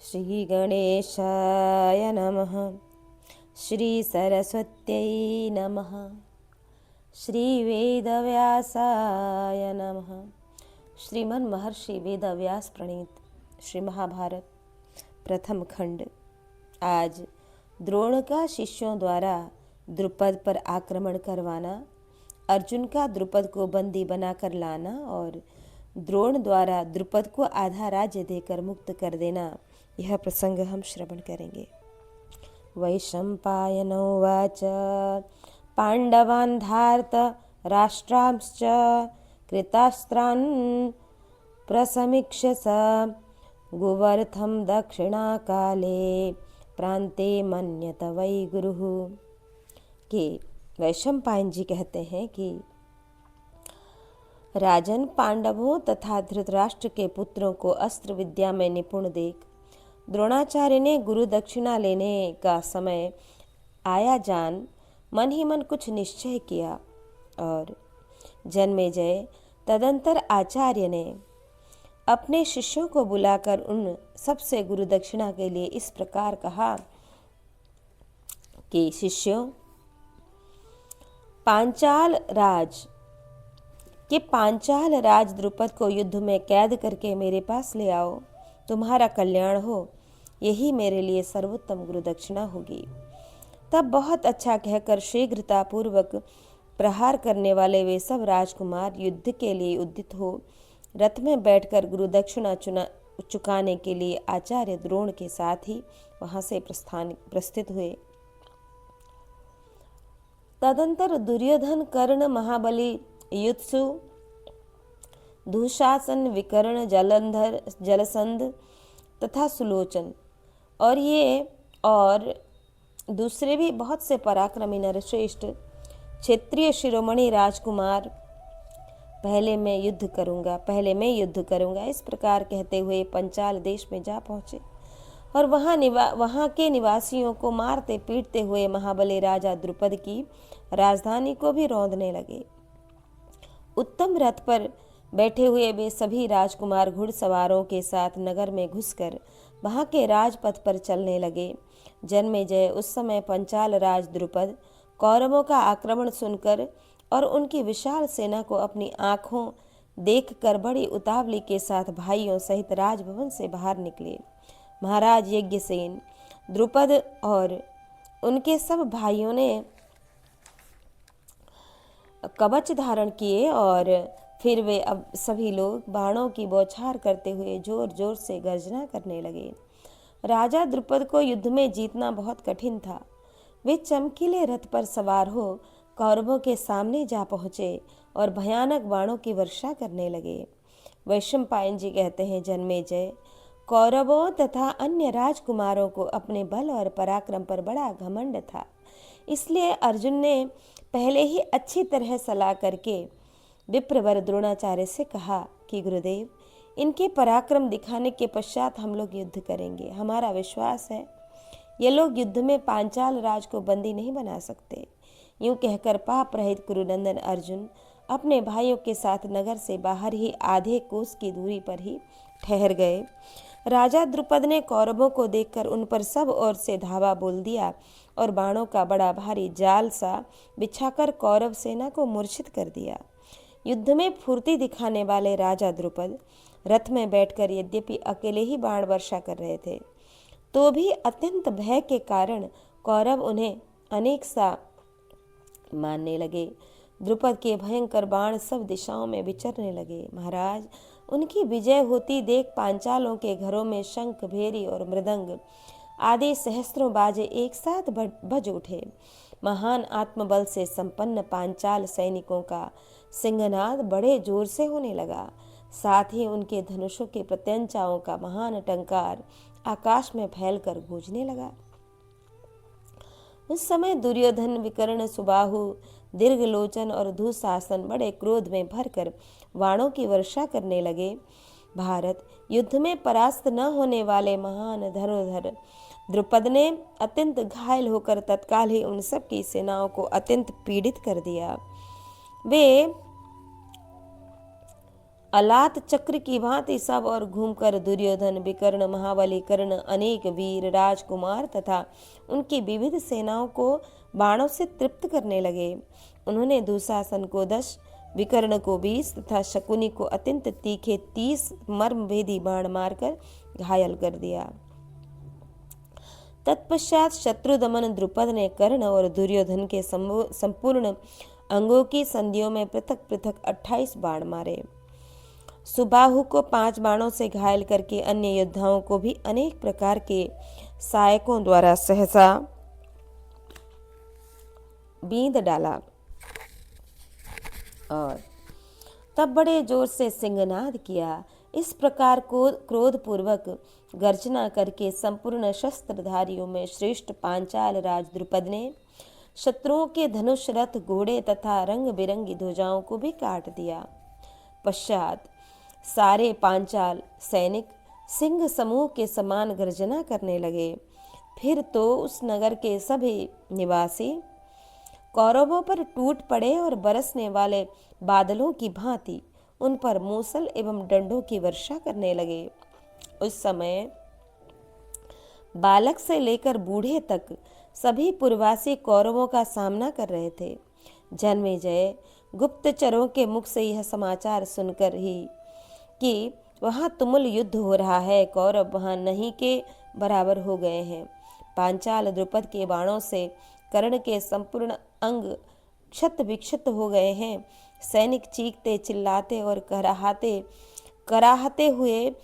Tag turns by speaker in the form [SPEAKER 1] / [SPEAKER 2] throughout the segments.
[SPEAKER 1] श्रीगणेशाय नमः। श्रीसरस्वत्यै नमः। श्रीवेदव्यासाय नमः। श्रीमन महर्षि वेदव्यास प्रणीत श्री महाभारत प्रथम खंड। आज द्रोण का शिष्यों द्वारा द्रुपद पर आक्रमण करवाना, अर्जुन का द्रुपद को बंदी बनाकर लाना और द्रोण द्वारा द्रुपद को आधा राज्य देकर मुक्त कर देना, यह प्रसंग हम श्रवण करेंगे। वैशंपायनो उवाच पांडवान् धार्त राष्ट्रांश्च कृतास्त्रान् प्रसमीक्ष्य स गुवर्थं दक्षिणाकाले प्रान्ते मन्यत वै गुरुः। कि वैशंपायन जी कहते हैं कि राजन, पांडवों तथा धृतराष्ट्र के पुत्रों को अस्त्र विद्या में निपुण देख द्रोणाचार्य ने गुरु दक्षिणा लेने का समय आया जान मन ही मन कुछ निश्चय किया और जन्मेजय तदंतर आचार्य ने अपने शिष्यों को बुलाकर उन सबसे गुरु दक्षिणा के लिए इस प्रकार कहा कि शिष्यों, पांचाल राज द्रुपद को युद्ध में कैद करके मेरे पास ले आओ, तुम्हारा कल्याण हो, यही मेरे लिए सर्वोत्तम गुरु दक्षिणा होगी। तब बहुत अच्छा कहकर शीघ्रतापूर्वक प्रहार करने वाले वे सब राजकुमार युद्ध के लिए उद्यत हो रथ में बैठकर गुरु दक्षिणा चुकाने के लिए आचार्य द्रोण के साथ ही वहां से प्रस्थित हुए। तदंतर दुर्योधन, कर्ण, महाबली, युत्सु, दुशासन, विकर्ण, जलंधर, जलसंध तथा सुलोचन और दूसरे भी बहुत से पराक्रमी नरश्रेष्ठ क्षेत्रीय शिरोमणि राजकुमार पहले मैं युद्ध करूंगा, इस प्रकार कहते हुए पंचाल देश में जा पहुंचे और वहां के निवासियों को मारते पीटते हुए महाबली राजा द्रुपद की राजधानी को भी रौंदने लगे। उत्तम रथ पर बैठे हुए वे सभी राजकुमार घुड़सवारों के साथ नगर में घुसकर वहां के राजपथ पर चलने लगे। जन्मेजय उस समय पंचाल राज द्रुपद कौरवों का आक्रमण सुनकर और उनकी विशाल सेना को अपनी आंखों देखकर बड़ी उतावली के साथ भाइयों सहित राजभवन से बाहर निकले। महाराज यज्ञसेन, द्रुपद और उनके सब भाइयों ने कवच धारण किए और फिर वे अब सभी लोग बाणों की बौछार करते हुए जोर जोर से गर्जना करने लगे। राजा द्रुपद को युद्ध में जीतना बहुत कठिन था। वे चमकीले रथ पर सवार हो कौरवों के सामने जा पहुंचे और भयानक बाणों की वर्षा करने लगे। वैशंपायन जी कहते हैं, जन्मेजय, कौरवों तथा अन्य राजकुमारों को अपने बल और पराक्रम पर बड़ा घमंड था, इसलिए अर्जुन ने पहले ही अच्छी तरह सलाह करके विप्रवर द्रोणाचार्य से कहा कि गुरुदेव, इनके पराक्रम दिखाने के पश्चात हम लोग युद्ध करेंगे। हमारा विश्वास है ये लोग युद्ध में पांचाल राज को बंदी नहीं बना सकते। यूं कहकर पाप रहित कुरुनंदन अर्जुन अपने भाइयों के साथ नगर से बाहर ही आधे कोस की दूरी पर ही ठहर गए। राजा द्रुपद ने कौरवों को देखकर उन पर सब ओर से धावा बोल दिया और बाणों का बड़ा भारी जाल सा बिछाकर कौरव सेना को मूर्छित कर दिया। युद्ध में फुर्ती दिखाने वाले राजा द्रुपद रथ में बैठकर यद्यपि अकेले ही बाण वर्षा कर रहे थे, तो भी अत्यंत भय के कारण कौरव उन्हें अनेक सा मानने लगे। द्रुपद के भयंकर बाण सब दिशाओं में विचरने लगे। महाराज, उनकी विजय होती देख पांचालों के घरों में शंख, भेरी और मृदंग आदि सहस्त्रों बाजे एक साथ बज उठे। महान आत्मबल से संपन्न पांचाल सैनिकों का सिंहनाद बड़े जोर से होने लगा। साथ ही उनके धनुषों के प्रत्यंचाओं का महान टंकार आकाश में फैलकर गूंजने लगा। उस समय दुर्योधन, विकर्ण, सुबाहु, दीर्घलोचन और दुशासन बड़े क्रोध में भरकर बाणों की वर्षा करने लगे। भारत युद्ध में परास्त न होने वाले महान धनुर्धर द्रुपद ने अत्यंत घायल होकर तत्काल ही उन सब की सेनाओं को अत्यंत पीड़ित कर दिया। वे अलात चक्र की भांति सब और घूमकर दुर्योधन, विकर्ण, महाबली, कर्ण, अनेक वीर राजकुमार तथा उनकी विविध सेनाओं को बाणों से तृप्त करने लगे। उन्होंने दुशासन को 10, विकर्ण को 20 तथा शकुनी को अत्यंत तीखे 30 मर्मभेदी बाण मारकर घायल कर दिया। तत्पश्चात शत्रुदमन द्रुपद ने कर्ण और दुर्योधन के संपूर्ण अंगों की संधियों में पृथक पृथक 28 बाण मारे। सुबाहु को 5 बाणों से घायल करके अन्य योद्धाओं को भी अनेक प्रकार के सहायकों द्वारा सहसा बींध डाला और तब बड़े जोर से सिंहनाद किया। इस प्रकार को क्रोधपूर्वक गर्जना करके संपूर्ण शस्त्रधारियों में श्रेष्ठ पांचाल राज द्रुपद ने शत्रुओं के धनुष, रथ, घोड़े तथा रंग बिरंगी ध्वजाओं को भी काट दिया। पश्चात सारे पांचाल सैनिक सिंह समूह के समान गर्जना करने लगे। फिर तो उस नगर के सभी निवासी कौरवों पर टूट पड़े और बरसने वाले बादलों की भांति उन पर मूसल एवं डंडों की वर्षा करने लगे। उस समय बालक से लेकर बूढ़े तक सभी पूर्ववासी कौरवों का सामना कर रहे थे। जन्मेजय गुप्तचरों के मुख से यह समाचार सुनकर ही कि वहाँ तुमुल युद्ध हो रहा है, कौरव वहाँ नहीं के बराबर हो गए हैं। पांचाल द्रुपद के बाणों से कर्ण के संपूर्ण अंग क्षत विक्षत हो गए हैं। सैनिक चीखते चिल्लाते और कराहते हुए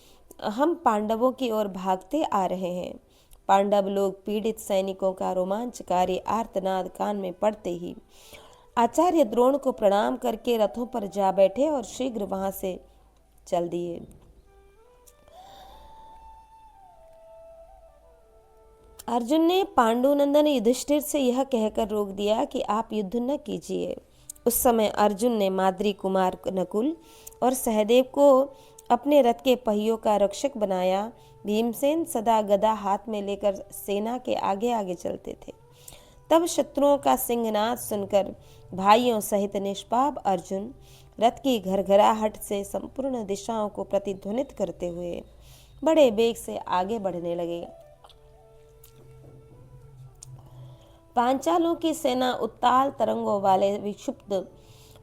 [SPEAKER 1] हम पांडवों की ओर भागते आ रहे हैं। पांडव लोग पीड़ित सैनिकों का रोमांचकारी आर्तनाद कान में पड़ते ही आचार्य द्रोण को प्रणाम करके रथों पर जा बैठे और शीघ्र वहां से चल दिए। अर्जुन ने पांडुनंदन युधिष्ठिर से यह कहकर रोक दिया कि आप युद्ध न कीजिए। उस समय अर्जुन ने माद्री कुमार नकुल और सहदेव को अपने रथ के पहियों का रक्षक बनाया। भीमसेन सदा गदा हाथ में लेकर सेना के आगे आगे चलते थे। तब शत्रुओं का सिंहनाद सुनकर भाइयों सहित निष्पाप अर्जुन रथ की घरघराहट से संपूर्ण दिशाओं को प्रतिध्वनित करते हुए बड़े वेग से आगे बढ़ने लगे। पांचालों की सेना उत्ताल तरंगों वाले विक्षुब्ध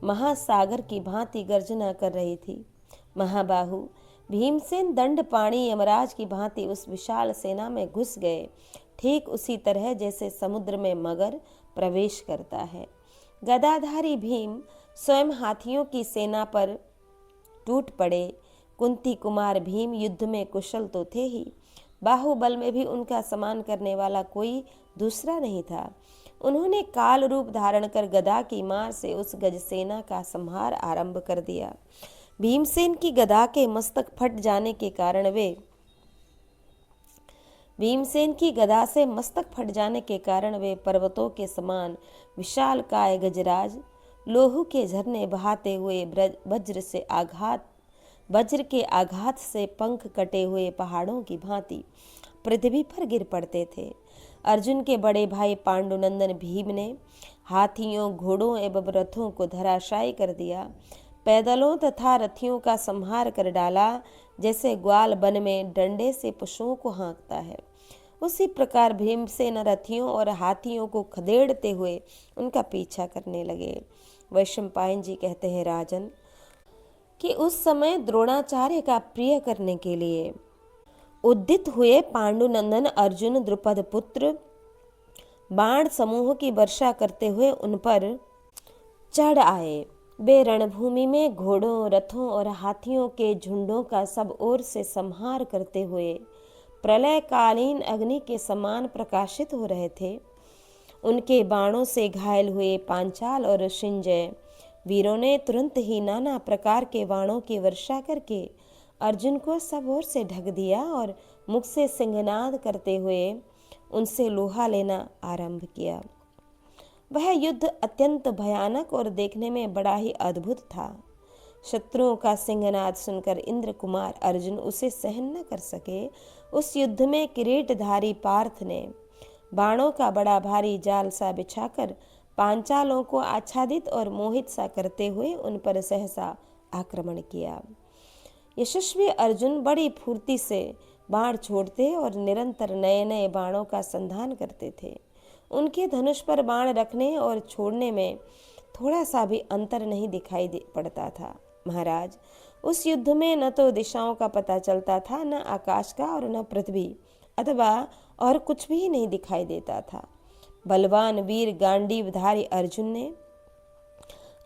[SPEAKER 1] महासागर की भांति गर्जना कर रही थी। महाबाहु भीमसेन दंडपाणी यमराज की भांति उस विशाल सेना में घुस गए, ठीक उसी तरह जैसे समुद्र में मगर प्रवेश करता है। गदाधारी भीम स्वयं हाथियों की सेना पर टूट पड़े। कुंती कुमार भीम युद्ध में कुशल तो थे ही, बाहुबल में भी उनका समान करने वाला कोई दूसरा नहीं था। उन्होंने काल रूप धारण कर गदा की मार से उस गज सेना का संहार आरंभ कर दिया। भीमसेन की गदा के मस्तक फट जाने के कारण वे पर्वतों के समान विशाल काय गजराज, लोहू के झरने बहाते हुए वज्र के आघात से पंख कटे हुए पहाड़ों की भांति पृथ्वी पर गिर पड़ते थे। अर्जुन के बड़े भाई पांडुनंदन भीम ने हाथियों, घोड़ों एवं रथों को धराशायी कर दिया। पैदलों तथा रथियों का संहार कर डाला। जैसे ग्वाल वन में डंडे से पशुओं को हाँकता है, उसी प्रकार भीमसेन रथियों और हाथियों को खदेड़ते हुए उनका पीछा करने लगे। वैशंपायन जी कहते हैं राजन कि उस समय द्रोणाचार्य का प्रिय करने के लिए उद्यत हुए पांडुनंदन अर्जुन द्रुपद पुत्र बाण समूह की वर्षा करते हुए उन पर चढ़ आए। वे रणभूमि में घोड़ों, रथों और हाथियों के झुंडों का सब ओर से संहार करते हुए प्रलयकालीन अग्नि के समान प्रकाशित हो रहे थे। उनके बाणों से घायल हुए पांचाल और ऋषिंजय वीरों ने तुरंत ही नाना प्रकार के बाणों की वर्षा करके अर्जुन को सब ओर से ढक दिया और मुख से सिंहनाद करते हुए उनसे लोहा लेना आरंभ किया। वह युद्ध अत्यंत भयानक और देखने में बड़ा ही अद्भुत था। शत्रुओं का सिंहनाद सुनकर इंद्र कुमार अर्जुन उसे सहन न कर सके। उस युद्ध में किरीटधारी पार्थ ने बाणों का बड़ा भारी जाल सा बिछाकर पांचालों को आच्छादित और मोहित सा करते हुए उन पर सहसा आक्रमण किया। यशस्वी अर्जुन बड़ी फुर्ती से बाण छोड़ते और निरंतर नए नए बाणों का संधान करते थे। उनके धनुष पर बाण रखने और छोड़ने में थोड़ा सा भी अंतर नहीं दिखाई पड़ता था। महाराज, उस युद्ध में न तो दिशाओं का पता चलता था, न आकाश का और न पृथ्वी अथवा और कुछ भी नहीं दिखाई देता था। बलवान वीर गांडीवधारी अर्जुन ने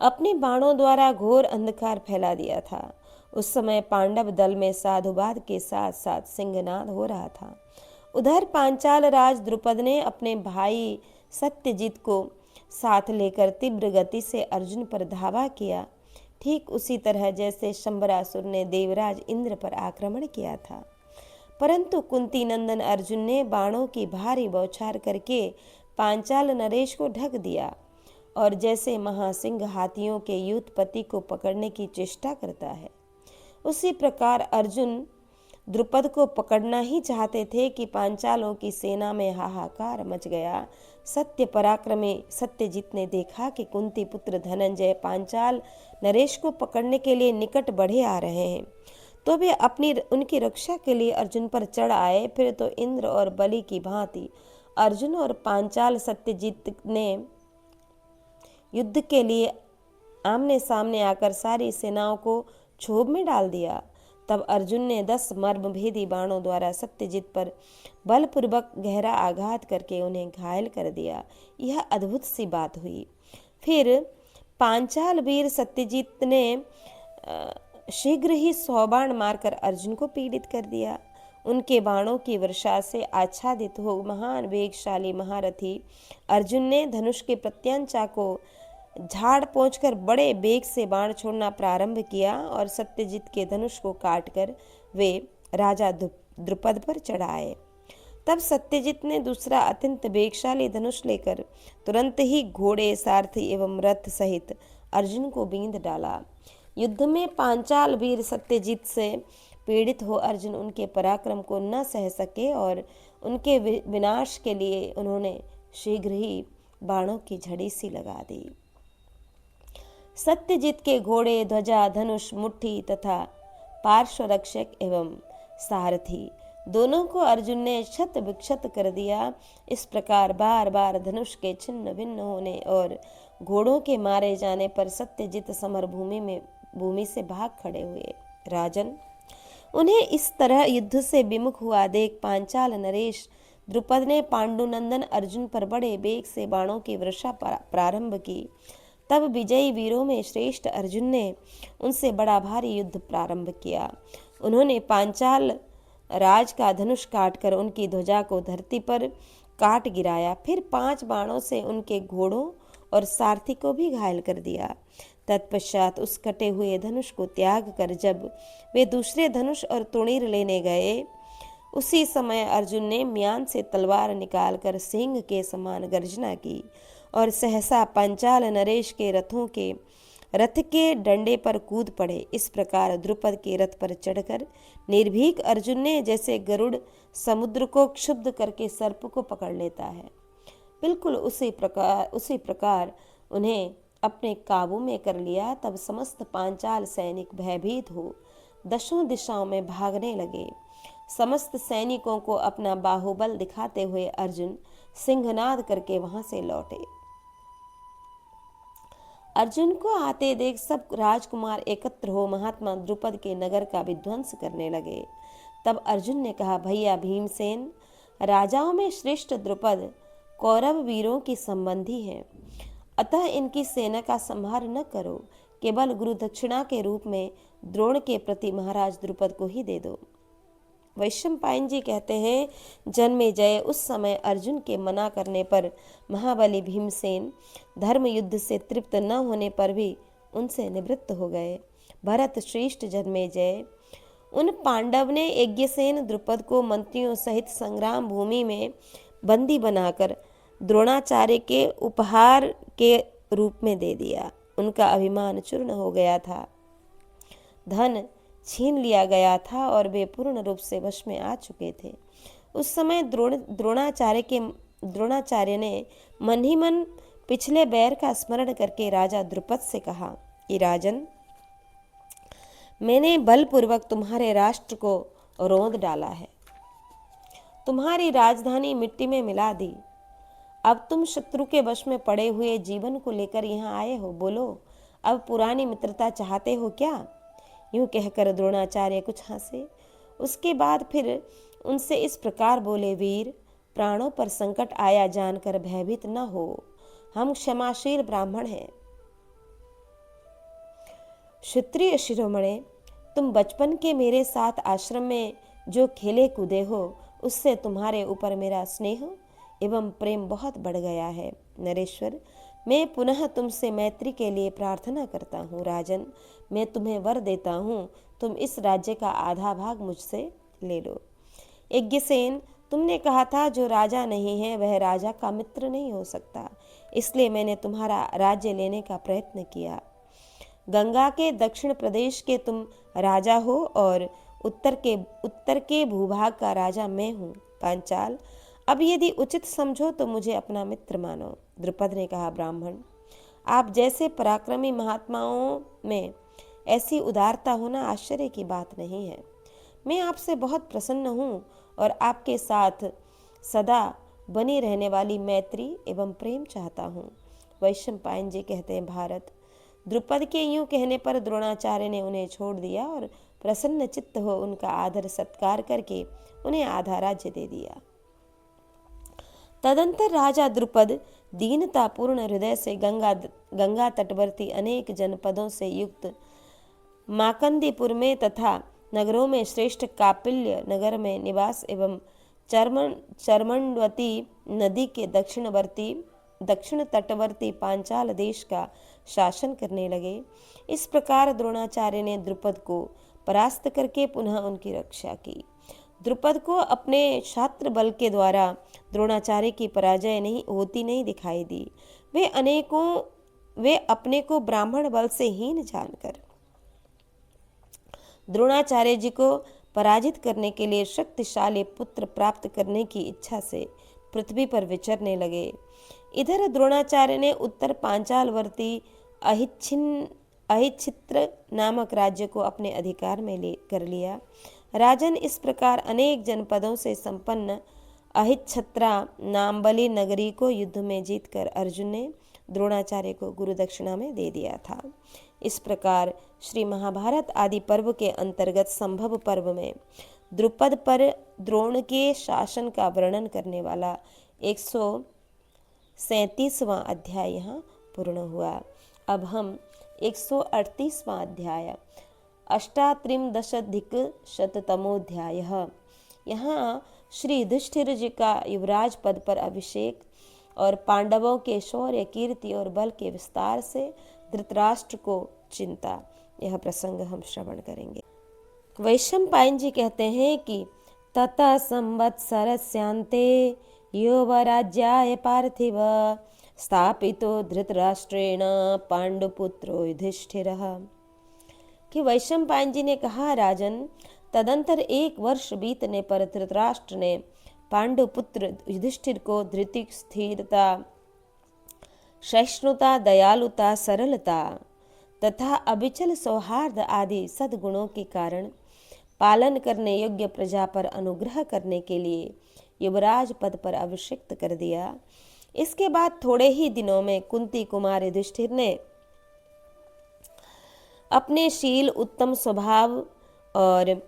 [SPEAKER 1] अपने बाणों द्वारा घोर अंधकार फैला दिया था। उस समय पांडव दल में साधुवाद के साथ साथ सिंहनाद हो रहा था। उधर पांचाल राज द्रुपद ने अपने भाई सत्यजीत को साथ लेकर तीव्र गति से अर्जुन पर धावा किया, ठीक उसी तरह जैसे शंबरासुर ने देवराज इंद्र पर आक्रमण किया था। परंतु कुंती नंदन अर्जुन ने बाणों की भारी बौछार करके पांचाल नरेश को ढक दिया और जैसे महासिंह हाथियों के युद्धपति को पकड़ने की चेष्टा करता है, उसी प्रकार अर्जुन द्रुपद को पकड़ना ही चाहते थे कि पांचालों की सेना में हाहाकार मच गया। सत्य पराक्रमी सत्यजीत ने देखा कि कुंती पुत्र धनंजय पांचाल नरेश को पकड़ने के लिए निकट बढ़े आ रहे हैं, तो वे उनकी रक्षा के लिए अर्जुन पर चढ़ आए। फिर तो इंद्र और बलि की भांति अर्जुन और पांचाल सत्यजीत ने युद्ध के लिए आमने सामने आकर सारी सेनाओं को क्षोभ में डाल दिया। तब अर्जुन ने 10 मर्मभेदी बाणों द्वारा सत्यजीत पर बलपूर्वक गहरा आघात करके उन्हें घायल कर दिया। यह अद्भुत सी बात हुई। फिर पांचाल वीर सत्यजीत ने शीघ्र ही 100 बाण मारकर अर्जुन को पीड़ित कर दिया। उनके बाणों की वर्षा से आच्छादित हो महान वेगशाली महारथी अर्जुन ने धनुष के प्रत्यंचा को झाड़ पहुंचकर बड़े बेग से बाण छोड़ना प्रारंभ किया और सत्यजीत के धनुष को काटकर वे राजा द्रुपद पर चढ़ाए। तब सत्यजीत ने दूसरा अत्यंत वेगशाली धनुष लेकर तुरंत ही घोड़े, सारथी एवं रथ सहित अर्जुन को बींध डाला। युद्ध में पांचाल वीर सत्यजीत से पीड़ित हो अर्जुन उनके पराक्रम को न सह सके और उनके विनाश के लिए उन्होंने शीघ्र ही बाणों की झड़ी सी लगा दी। सत्यजीत के घोड़े, ध्वजा, धनुष, मुट्ठी तथा पार्श्व रक्षक एवं सारथी दोनों को अर्जुन ने क्षत विक्षत कर दिया। इस प्रकार बार बार धनुष के छिन्न भिन्न होने और घोड़ों के मारे जाने पर सत्यजीत समर भूमि से भाग खड़े हुए। राजन, उन्हें इस तरह युद्ध से विमुख हुआ देख पांचाल नरेश द्रुपद ने पांडुनंदन अर्जुन पर बड़े बेग से बाणों की वर्षा प्रारंभ की। तब विजयी वीरों में श्रेष्ठ अर्जुन ने उनसे बड़ा भारी युद्ध प्रारंभ किया। उन्होंने पांचाल राज का धनुष काटकर उनकी ध्वजा को धरती पर काट गिराया। फिर 5 बाणों से उनके घोड़ों और सारथी को भी घायल कर दिया। तत्पश्चात उस कटे हुए धनुष को त्याग कर जब वे दूसरे धनुष और तुणीर लेने गए, उसी समय अर्जुन ने म्यान से तलवार निकालकर सिंह के समान गर्जना की और सहसा पांचाल नरेश के रथ के डंडे पर कूद पड़े। इस प्रकार द्रुपद के रथ पर चढ़कर निर्भीक अर्जुन ने जैसे गरुड़ समुद्र को क्षुब्ध करके सर्प को पकड़ लेता है, बिल्कुल उसी प्रकार उन्हें अपने काबू में कर लिया। तब समस्त पांचाल सैनिक भयभीत हो दशों दिशाओं में भागने लगे। समस्त सैनिकों को अपना बाहुबल दिखाते हुए अर्जुन सिंहनाद करके वहां से लौटे। अर्जुन को आते देख सब राजकुमार एकत्र हो महात्मा द्रुपद के नगर का विध्वंस करने लगे। तब अर्जुन ने कहा, भैया भीमसेन, राजाओं में श्रेष्ठ द्रुपद कौरव वीरों की संबंधी हैं, अतः इनकी सेना का संहार न करो, केवल गुरु दक्षिणा के रूप में द्रोण के प्रति महाराज द्रुपद को ही दे दो। वैशंपायन जी कहते हैं, जन्मेजय उस समय अर्जुन के मना करने पर महाबली भीमसेन धर्म युद्ध से तृप्त न होने पर भी उनसे निवृत्त हो गए। भरत श्रेष्ठ जन्मेजय, उन पांडव ने यज्ञसेन द्रुपद को मंत्रियों सहित संग्राम भूमि में बंदी बनाकर द्रोणाचार्य के उपहार के रूप में दे दिया। उनका अभिमान चूर्ण हो गया था, धन छीन लिया गया था और वे पूर्ण रूप से वश में आ चुके थे। उस समय द्रोणाचार्य ने मन ही मन पिछले बैर का स्मरण करके राजा द्रुपद से कहा कि राजन, मैंने बलपूर्वक तुम्हारे राष्ट्र को रौंद डाला है, तुम्हारी राजधानी मिट्टी में मिला दी। अब तुम शत्रु के वश में पड़े हुए जीवन को लेकर यहाँ आए हो, बोलो अब पुरानी मित्रता चाहते हो क्या? यूं कहकर द्रोणाचार्य कुछ हंसे। उसके बाद फिर उनसे इस प्रकार बोले, वीर, प्राणों पर संकट आया जानकर भयभीत न हो, हम क्षमाशील ब्राह्मण हैं। क्षत्रिय शिरोमणे, तुम बचपन के मेरे साथ आश्रम में जो खेले कूदे हो, उससे तुम्हारे ऊपर मेरा स्नेह एवं प्रेम बहुत बढ़ गया है। नरेश्वर, मैं पुनः तुमसे मैत्री के लिए प्रार्थना करता हूँ। राजन, मैं तुम्हें वर देता हूँ, तुम इस राज्य का आधा भाग मुझसे ले लो। यज्ञसेन, तुमने कहा था जो राजा नहीं है वह राजा का मित्र नहीं हो सकता, इसलिए मैंने तुम्हारा राज्य लेने का प्रयत्न किया। गंगा के दक्षिण प्रदेश के तुम राजा हो और उत्तर के भूभाग का राजा मैं हूँ। पांचाल, अब यदि उचित समझो तो मुझे अपना मित्र मानो। द्रुपद ने कहा, ब्राह्मण, आप जैसे पराक्रमी महात्माओं में ऐसी उदारता होना आश्चर्य की बात नहीं है। मैं आपसे बहुत प्रसन्न हूँ और आपके साथ सदा बनी रहने वाली मैत्री एवं प्रेम चाहता हूँ। वैशंपायन जी कहते हैं, भारत। द्रुपद के यूं कहने पर द्रोणाचार्य ने उन्हें छोड़ दिया और प्रसन्न चित्त हो उनका आदर सत्कार करके उन्हें आधा राज्य दे दिया। तदंतर राजा द्रुपद दीनतापूर्ण हृदय से गंगा तटवर्ती अनेक जनपदों से युक्त माकंदीपुर में तथा नगरों में श्रेष्ठ कापिल्य नगर में निवास एवं चर्मण्वती नदी के दक्षिण तटवर्ती पांचाल देश का शासन करने लगे। इस प्रकार द्रोणाचार्य ने द्रुपद को परास्त करके पुनः उनकी रक्षा की। द्रुपद को अपने छात्र बल के द्वारा द्रोणाचार्य की पराजय नहीं दिखाई दी। वे अपने को ब्राह्मण बल से हीन जानकर द्रोणाचार्य जी को पराजित करने के लिए शक्तिशाली पुत्र प्राप्त करने की इच्छा से पृथ्वी पर विचरने लगे। इधर द्रोणाचार्य ने उत्तर पांचालवर्ती अहिच्छित्र नामक राज्य को अपने अधिकार में कर लिया। राजन, इस प्रकार अनेक जनपदों से संपन्न अहिच्छत्रा नामबली नगरी को युद्ध में जीतकर अर्जुन ने द्रोणाचार्य को गुरु दक्षिणा में दे दिया था। इस प्रकार श्री महाभारत आदि पर्व के अंतर्गत संभव पर्व में द्रुपद पर द्रोण के शासन का वर्णन करने वाला 137वां अध्याय यहाँ पूर्ण हुआ। अब हम 138वां अध्याय अष्टात्रिंशदधिकशततमोऽध्याय, यहाँ श्री युधिष्ठिर जी का युवराज पद पर अभिषेक और पांडवों के शौर्य कीर्ति और बल के विस्तार से धृतराष्ट्र को चिंता, यह प्रसंग हम श्रवण करेंगे। वैशंपायन जी कहते हैं कि ततः संवत्सरस्यान्ते योवराज्याय पार्थिव स्थापितो धृतराष्ट्रेण पांडुपुत्रो युधिष्ठिरः। कि वैशंपायन जी ने कहा, राजन, तदंतर 1 वर्ष बीतने पर धृतराष्ट्र ने पांडुपुत्र युधिष्ठिर को धृति, स्थिरता, सहिष्णुता, दयालुता, सरलता तथा अविचल सौहार्द आदि सद्गुणों के कारण पालन करने योग्य प्रजा पर अनुग्रह करने के लिए युवराज पद पर अभिषिक्त कर दिया। इसके बाद थोड़े ही दिनों में कुंती कुमार युधिष्ठिर ने अपने शील, उत्तम स्वभाव और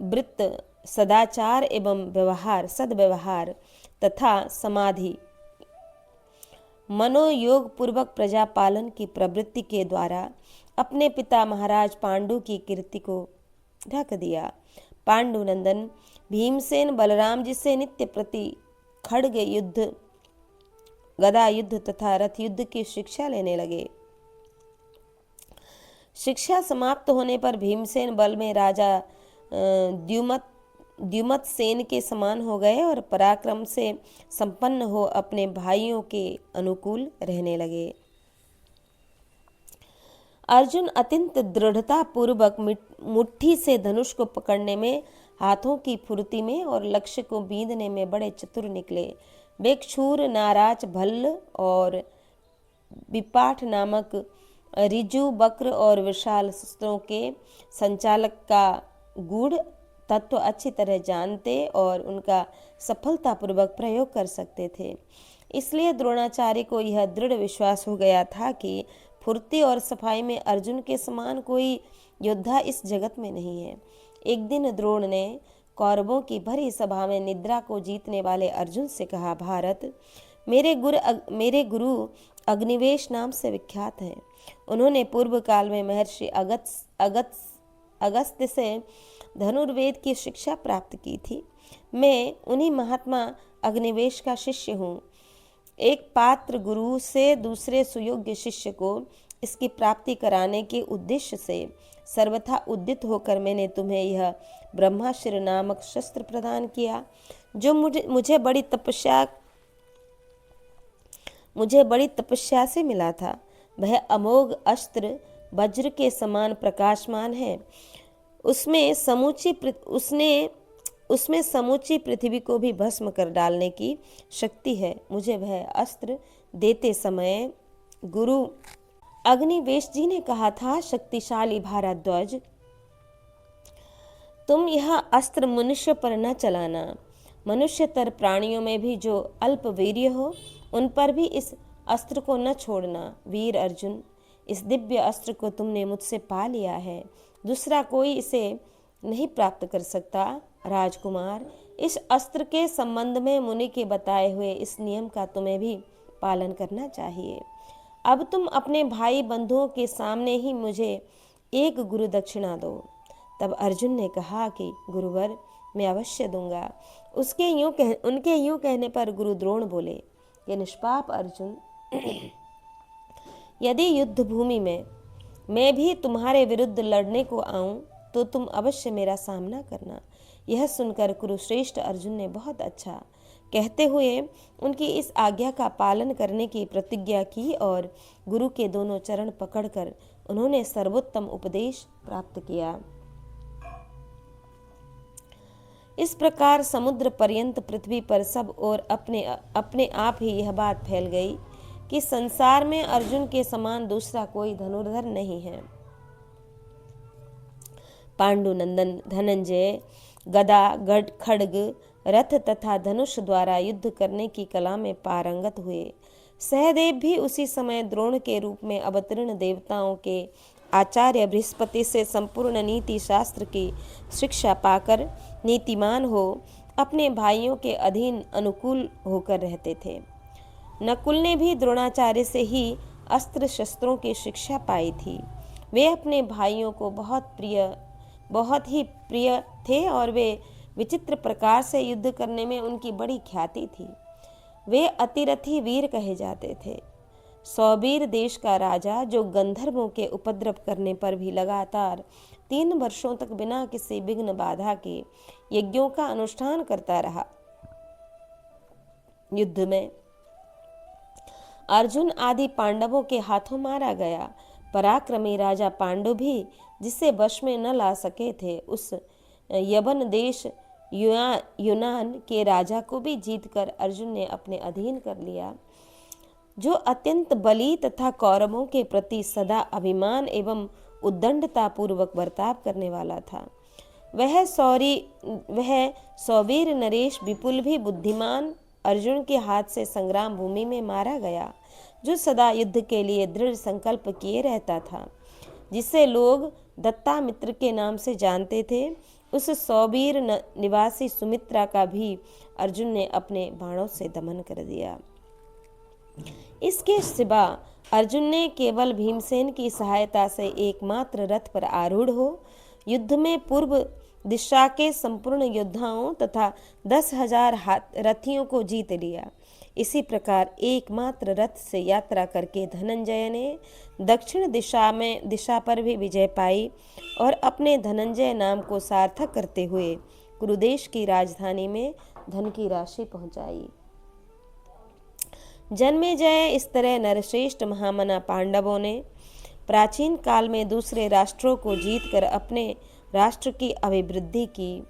[SPEAKER 1] वृत्त, सदाचार एवं सद्व्यवहार तथा समाधि, मनोयोग पूर्वक प्रजा पालन की प्रवृत्ति के द्वारा अपने पिता महाराज पांडु की कीर्ति को ढक दिया। पांडुनंदन भीमसेन बलराम जी से नित्य प्रति खड्ग युद्ध, गदा युद्ध तथा रथ युद्ध की शिक्षा लेने लगे। शिक्षा समाप्त होने पर भीमसेन बल में राजा द्युमत सेन के समान हो गए और पराक्रम से संपन्न हो अपने भाइयों के अनुकूल रहने लगे। अर्जुन अत्यंत दृढ़ता पूर्वक मुट्ठी से धनुष को पकड़ने में, हाथों की फुर्ती में और लक्ष्य को बींधने में बड़े चतुर निकले। वे क्षूर, नाराज, भल्ल और विपाठ नामक ऋजु, वक्र और विशाल शस्त्रों के संचालक का गूढ़ तत्व अच्छी तरह जानते और उनका सफलतापूर्वक प्रयोग कर सकते थे। इसलिए द्रोणाचार्य को यह दृढ़ विश्वास हो गया था कि फुर्ती और सफाई में अर्जुन के समान कोई योद्धा इस जगत में नहीं है। एक दिन द्रोण ने कौरवों की भरी सभा में निद्रा को जीतने वाले अर्जुन से कहा, भारत मेरे गुरु अग्निवेश नाम से विख्यात हैं। उन्होंने पूर्व काल में महर्षि अगस्त्य से धनुर्वेद की शिक्षा प्राप्त की थी। मैं उन्हीं महात्मा अग्निवेश का शिष्य हूँ। एक पात्र गुरु से दूसरे सुयोग्य शिष्य को इसकी प्राप्ति कराने के उद्देश्य से सर्वथा उद्यत होकर मैंने तुम्हें यह ब्रह्मास्त्र नामक शस्त्र प्रदान किया, जो मुझे बड़ी तपस्या से मिला था। वह अमोघ अस्त्र वज्र के समान प्रकाशमान है। उसमें समूची पृथ्वी को भी भस्म कर डालने की शक्ति है। मुझे वह अस्त्र देते समय गुरु अग्निवेश जी ने कहा था, शक्तिशाली भारद्वाज, तुम यह अस्त्र मनुष्य पर न चलाना। मनुष्यतर प्राणियों में भी जो अल्प वीर्य हो, उन पर भी इस अस्त्र को न छोड़ना। वीर अर्जुन, इस दिव्य अस्त्र को तुमने मुझसे पा लिया है, दूसरा कोई इसे नहीं प्राप्त कर सकता। राजकुमार, इस अस्त्र के संबंध में मुनि के बताए हुए इस नियम का तुम्हें भी पालन करना चाहिए। अब तुम अपने भाई बंधुओं के सामने ही मुझे एक गुरु दक्षिणा दो। तब अर्जुन ने कहा कि गुरुवर, मैं अवश्य दूंगा। उनके यूं कहने पर गुरु द्रोण बोले कि निष्पाप अर्जुन, यदि युद्ध भूमि में मैं भी तुम्हारे विरुद्ध लड़ने को आऊं तो तुम अवश्य मेरा सामना करना। यह सुनकर कुरुश्रेष्ठ अर्जुन ने बहुत अच्छा कहते हुए उनकी इस आज्ञा का पालन करने की प्रतिज्ञा की और गुरु के दोनों चरण पकड़कर उन्होंने सर्वोत्तम उपदेश प्राप्त किया। इस प्रकार समुद्र पर्यंत पृथ्वी पर सब और अपने आप ही यह बात फैल गई कि संसार में अर्जुन के समान दूसरा कोई धनुर्धर नहीं है। पांडुनंदन धनंजय गदा, खड्ग, रथ तथा धनुष द्वारा युद्ध करने की कला में पारंगत हुए। सहदेव भी उसी समय द्रोण के रूप में अवतीर्ण देवताओं के आचार्य बृहस्पति से संपूर्ण नीति शास्त्र की शिक्षा पाकर नीतिमान हो अपने भाइयों के अधीन अनुकूल होकर रहते थे। नकुल ने भी द्रोणाचार्य से ही अस्त्र शस्त्रों की शिक्षा पाई थी। वे अपने भाइयों को बहुत ही प्रिय थे और वे विचित्र प्रकार से युद्ध करने में उनकी बड़ी ख्याति थी। वे अतिरथी वीर कहे जाते थे। सौबीर देश का राजा, जो गंधर्वों के उपद्रव करने पर भी लगातार 3 वर्षों तक बिना किसी विघ्न बाधा के यज्ञों का अनुष्ठान करता रहा, युद्ध में अर्जुन आदि पांडवों के हाथों मारा गया। पराक्रमी राजा पांडु भी जिसे वश में न ला सके थे, उस यवन देश यूनान के राजा को भी जीतकर अर्जुन ने अपने अधीन कर लिया, जो अत्यंत बली तथा कौरवों के प्रति सदा अभिमान एवं उद्दंडता पूर्वक बर्ताव करने वाला था। वह सौवीर नरेश विपुल भी बुद्धिमान अर्जुन के हाथ से संग्राम भूमि में मारा गया, जो सदा युद्ध के लिए दृढ़ संकल्प किए रहता था, जिसे लोग दत्तामित्र के नाम से जानते थे। उस सौबीर निवासी सुमित्रा का भी अर्जुन ने अपने बाणों से दमन कर दिया। इसके सिवा अर्जुन ने केवल भीमसेन की सहायता से एकमात्र रथ पर आरूढ़ हो युद्ध में पूर्व दिशा के संपूर्ण योद्धाओं तथा 10,000 रथियों को जीत लिया। इसी प्रकार एकमात्र रथ से यात्रा करके धनंजय ने दक्षिण दिशा पर भी विजय पाई और अपने धनंजय नाम को सार्थक करते हुए कुरुदेश की राजधानी में धन की राशि पहुंचाई। जन्मेजय इस तरह नरश्रेष्ठ महामना पांडवों ने प्राचीन काल में दूसरे राष्ट्रों को जीतकर अपने राष्ट्र की अभिवृद्धि की।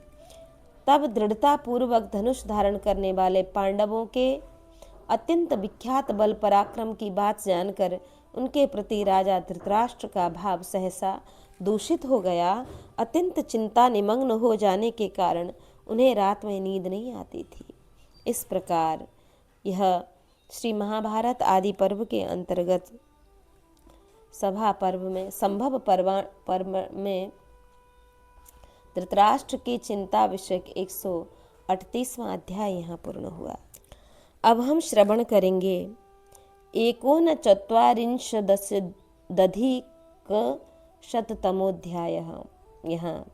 [SPEAKER 1] तब दृढ़ता पूर्वक धनुष धारण करने वाले पांडवों के अत्यंत विख्यात बल पराक्रम की बात जानकर उनके प्रति राजा धृतराष्ट्र का भाव सहसा दूषित हो गया। अत्यंत चिंता निमग्न हो जाने के कारण उन्हें रात में नींद नहीं आती थी। इस प्रकार यह श्री महाभारत आदि पर्व के अंतर्गत सभा पर्व में संभव पर्व में धृतराष्ट्र की चिंता विषयक 138वां अध्याय यहाँ पूर्ण हुआ। अब हम श्रवण करेंगे 39,000 यहाँ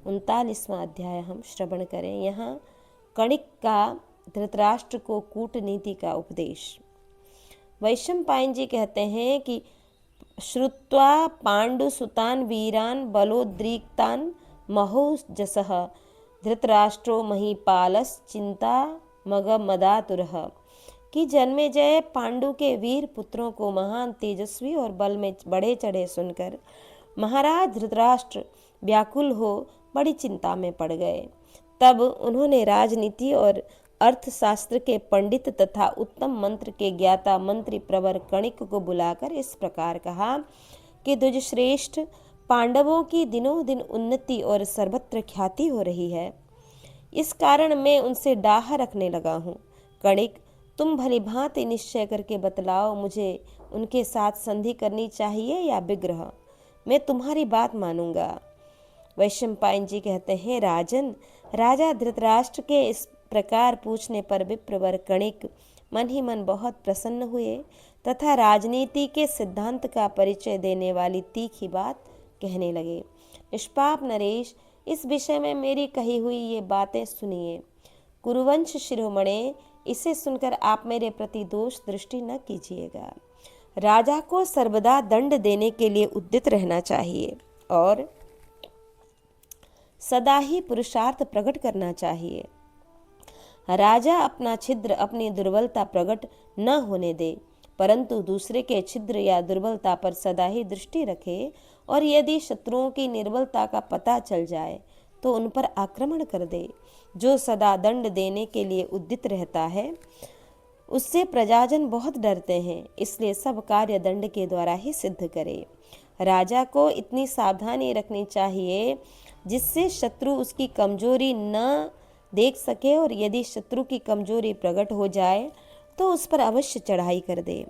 [SPEAKER 1] 39वां अध्याय हम श्रवण करें। यहाँ कणिक का धृतराष्ट्र को कूटनीति का उपदेश। वैशंपायन जी कहते हैं कि श्रुत्वा पांडुसुतान वीरान बलोद्रिक्तान महोजसः धृतराष्ट्रो महीपालश्चिंता मगमदातुरः कि जन्मेजय पांडु के वीर पुत्रों को महान तेजस्वी और बल में बढ़े चढ़े सुनकर महाराज धृतराष्ट्र व्याकुल हो बड़ी चिंता में पड़ गए। तब उन्होंने राजनीति और अर्थशास्त्र के पंडित तथा उत्तम मंत्र के ज्ञाता मंत्री प्रवर कणिक को बुलाकर इस प्रकार कहा कि द्विजश्रेष्ठ, पांडवों की दिनों दिन उन्नति और सर्वत्र ख्याति हो रही है। इस कारण मैं उनसे डाह रखने लगा हूँ। कणिक, तुम भली भांति निश्चय करके बतलाओ, मुझे उनके साथ संधि करनी चाहिए या विग्रह? मैं तुम्हारी बात मानूंगा। वैशंपायन जी कहते हैं, राजन, राजा धृतराष्ट्र के इस प्रकार पूछने पर विप्रवर कणिक मन ही मन बहुत प्रसन्न हुए तथा राजनीति के सिद्धांत का परिचय देने वाली तीखी बात कहने लगे। निष्पाप नरेश, इस विषय में मेरी कही हुई ये बातें सुनिए। कुरुवंश शिरोमणे, इसे सुनकर आप मेरे प्रति दोष दृष्टि न कीजिएगा। राजा को सर्वदा दंड देने के लिए उद्यत रहना चाहिए और सदा ही पुरुषार्थ प्रकट करना चाहिए। राजा अपना छिद्र, अपनी दुर्बलता प्रकट न होने दे, परंतु दूसरे के छिद्र या दुर्बलता पर सदा ही दृष्टि रखे और यदि शत्रुओं की निर्बलता का पता चल जाए तो उन पर आक्रमण कर दे। जो सदा दंड देने के लिए उद्यत रहता है उससे प्रजाजन बहुत डरते हैं, इसलिए सब कार्य दंड के द्वारा ही सिद्ध करे। राजा को इतनी सावधानी रखनी चाहिए जिससे शत्रु उसकी कमजोरी न देख सके और यदि शत्रु की कमजोरी प्रकट हो जाए तो उस पर अवश्य चढ़ाई कर दे।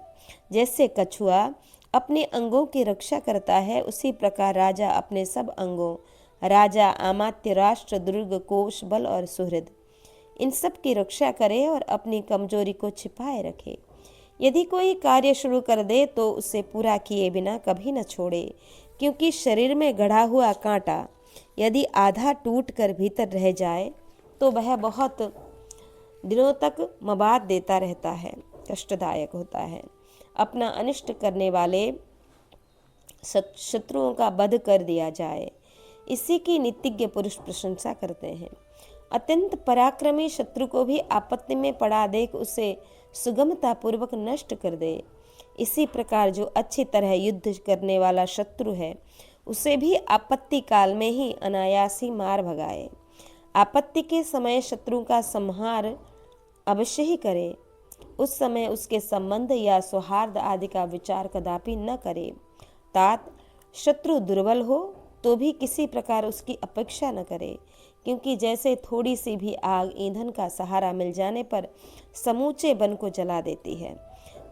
[SPEAKER 1] जैसे कछुआ अपने अंगों की रक्षा करता है, उसी प्रकार राजा अपने सब अंगों, राजा, अमात्य, राष्ट्र, दुर्ग, कोश, बल और सुहृद, इन सब की रक्षा करे और अपनी कमजोरी को छिपाए रखे। यदि कोई कार्य शुरू कर दे तो उसे पूरा किए बिना कभी न छोड़े, क्योंकि शरीर में गढ़ा हुआ कांटा यदि आधा टूट कर भीतर रह जाए तो वह बहुत दिनों तक मवाद देता रहता है, कष्टदायक होता है। अपना अनिष्ट करने वाले शत्रुओं का वध कर दिया जाए, इसी की नीतिज्ञ पुरुष प्रशंसा करते हैं। अत्यंत पराक्रमी शत्रु को भी आपत्ति में पड़ा देख उसे सुगमता पूर्वक नष्ट कर दे। इसी प्रकार जो अच्छी तरह युद्ध करने वाला शत्रु है उसे भी आपत्ति काल में ही अनायासी मार भगाए। आपत्ति के समय शत्रु का संहार अवश्य ही करे। उस समय उसके संबंध या सौहार्द आदि का विचार कदापि न करे। तात, शत्रु दुर्बल हो तो भी किसी प्रकार उसकी अपेक्षा न करे, क्योंकि जैसे थोड़ी सी भी आग ईंधन का सहारा मिल जाने पर समूचे वन को जला देती है,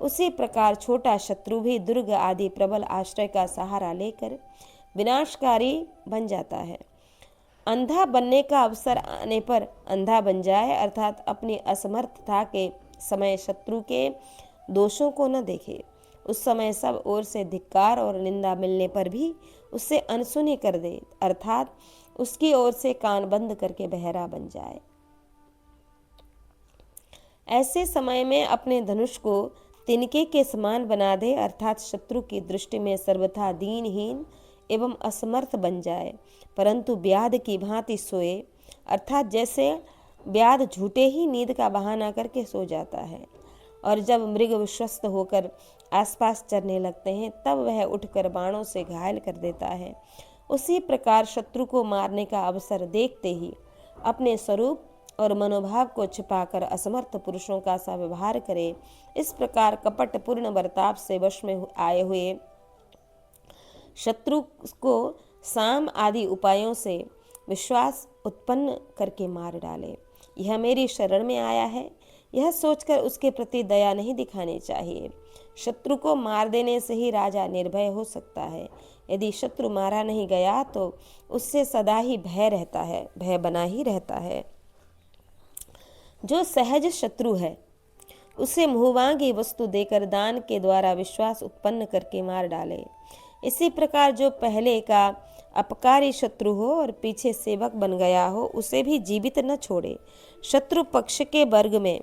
[SPEAKER 1] उसी प्रकार छोटा शत्रु भी दुर्ग आदि प्रबल आश्रय का सहारा लेकर विनाशकारी बन जाता है। अंधा बनने का अवसर आने पर अंधा बन जाए, अर्थात अपनी असमर्थता के समय शत्रु के दोषों को न देखे। उस समय सब ओर से धिक्कार और निंदा मिलने पर भी उससे अनसुनी कर दे, अर्थात उसकी ओर से कान बंद करके बहरा बन जाए। ऐसे समय में अपने धनुष को तिनके के समान बना दे, अर्थात शत्रु की दृष्टि में सर्वथा दीनहीन एवं असमर्थ बन जाए, परंतु व्याध की भांति सोए, अर्थात जैसे व्याध झूठे ही नींद का बहाना करके सो जाता है और जब मृग विश्वस्त होकर आसपास चरने लगते हैं तब वह उठकर बाणों से घायल कर देता है, उसी प्रकार शत्रु को मारने का अवसर देखते ही अपने स्वरूप और मनोभाव को छिपाकर असमर्थ पुरुषों का सा व्यवहार करे। इस प्रकार कपट पूर्ण बर्ताव से वश में आए हुए शत्रु को साम आदि उपायों से विश्वास उत्पन्न करके मार डाले। यह मेरी शरण में आया है, यह सोचकर उसके प्रति दया नहीं दिखानी चाहिए। शत्रु को मार देने से ही राजा निर्भय हो सकता है। यदि शत्रु मारा नहीं गया तो उससे सदा ही भय रहता है, भय बना ही रहता है। जो सहज शत्रु है उसे मुहवांगी वस्तु देकर दान के द्वारा विश्वास उत्पन्न करके मार डाले। इसी प्रकार जो पहले का अपकारी शत्रु हो और पीछे सेवक बन गया हो उसे भी जीवित न छोड़े। शत्रु पक्ष के वर्ग में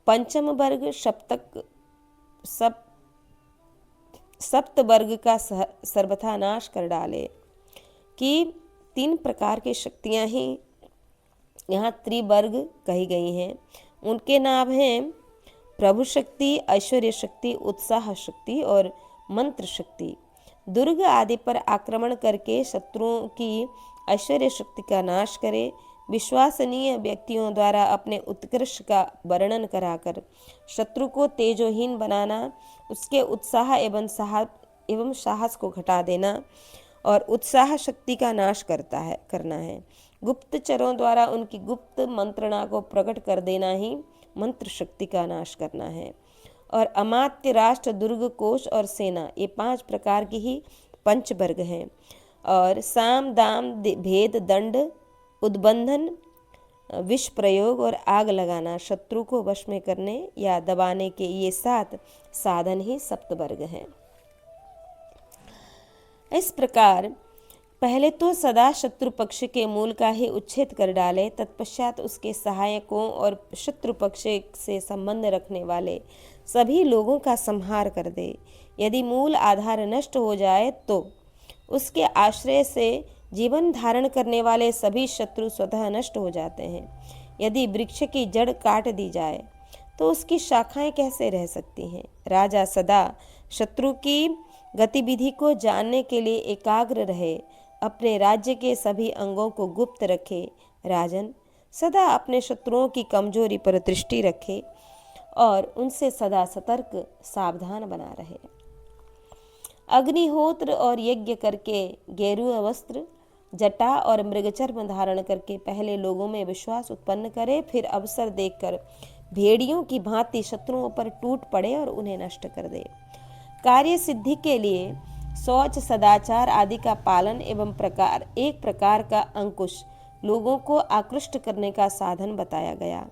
[SPEAKER 1] पंचम वर्ग, सप्त वर्ग का सर्वथा नाश कर डाले। कि 3 प्रकार की शक्तियां ही यहाँ त्रिवर्ग कही गई हैं। उनके नाम हैं प्रभु शक्ति, ऐश्वर्य शक्ति, उत्साह शक्ति और मंत्र शक्ति। दुर्ग आदि पर आक्रमण करके शत्रुओं की ऐश्वर्य शक्ति का नाश करे। विश्वसनीय व्यक्तियों द्वारा अपने उत्कृष्ट का वर्णन कराकर शत्रु को तेजोहीन बनाना, उसके उत्साह एवं साहस को घटा देना और उत्साह शक्ति का नाश करना है। गुप्तचरों द्वारा उनकी गुप्त मंत्रणा को प्रकट कर देना ही मंत्र शक्ति का नाश करना है। और अमात्य, राष्ट्र, दुर्ग, कोश और सेना, ये 5 प्रकार की ही पंचवर्ग हैं। और साम, दाम, भेद, दंड, उद्बंधन, विष प्रयोग और आग लगाना शत्रु को वश में करने या दबाने के ये 7 साधन ही सप्तवर्ग हैं। इस प्रकार पहले तो सदा शत्रु पक्ष के मूल का ही उच्छेद कर डाले, तत्पश्चात उसके सहायकों और शत्रु पक्ष से संबंध रखने वाले सभी लोगों का संहार कर दे। यदि मूल आधार नष्ट हो जाए तो उसके आश्रय से जीवन धारण करने वाले सभी शत्रु स्वतः नष्ट हो जाते हैं। यदि वृक्ष की जड़ काट दी जाए तो उसकी शाखाएं कैसे रह सकती हैं। राजा सदा शत्रु की गतिविधि को जानने के लिए एकाग्र रहे, अपने राज्य के सभी अंगों को गुप्त रखे। राजन, सदा अपने शत्रुओं की कमजोरी पर दृष्टि रखे और उनसे सदा सतर्क सावधान बना रहे। अग्निहोत्र और यज्ञ करके गेरुआ वस्त्र, जटा और मृगचर्म धारण करके पहले लोगों में विश्वास उत्पन्न करे, फिर अवसर देखकर भेड़ियों की भांति शत्रुओं पर टूट पड़े और उन्हें नष्ट कर दे। कार्य सिद्धि के लिए शौच, सदाचार आदि का पालन एवं एक प्रकार का अंकुश लोगों को आकृष्ट करने का साधन बताया गया।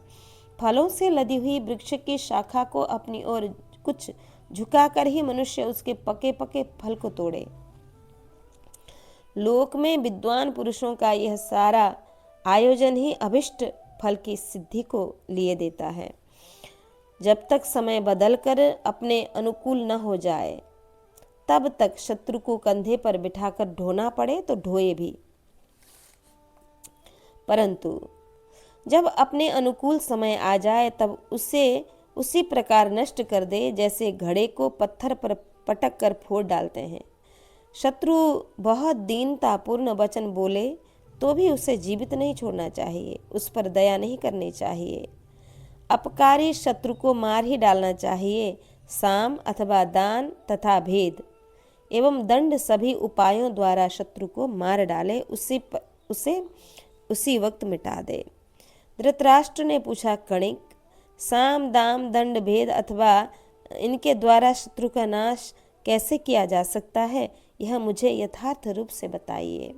[SPEAKER 1] फलों से लदी हुई वृक्ष की शाखा को अपनी ओर कुछ झुकाकर ही मनुष्य उसके पके पके फल को तोड़े। लोक में विद्वान पुरुषों का यह सारा आयोजन ही अभिष्ट फल की सिद्धि को लिए देता है। जब तक समय बदलकर अपने अनुकूल न हो जाए तब तक शत्रु को कंधे पर बिठाकर ढोना पड़े तो ढोए भी, परंतु जब अपने अनुकूल समय आ जाए तब उसे उसी प्रकार नष्ट कर दे जैसे घड़े को पत्थर पर पटक कर फोड़ डालते हैं। शत्रु बहुत दीनतापूर्ण वचन बोले तो भी उसे जीवित नहीं छोड़ना चाहिए, उस पर दया नहीं करनी चाहिए। अपकारी शत्रु को मार ही डालना चाहिए। साम अथवा दान तथा भेद एवं दंड सभी उपायों द्वारा शत्रु को मार डाले, उसे उसी वक्त मिटा दे। धृतराष्ट्र ने पूछा, कणिक, साम, दाम, दंड, भेद अथवा इनके द्वारा शत्रु का नाश कैसे किया जा सकता है, यह मुझे यथार्थ रूप से बताइए।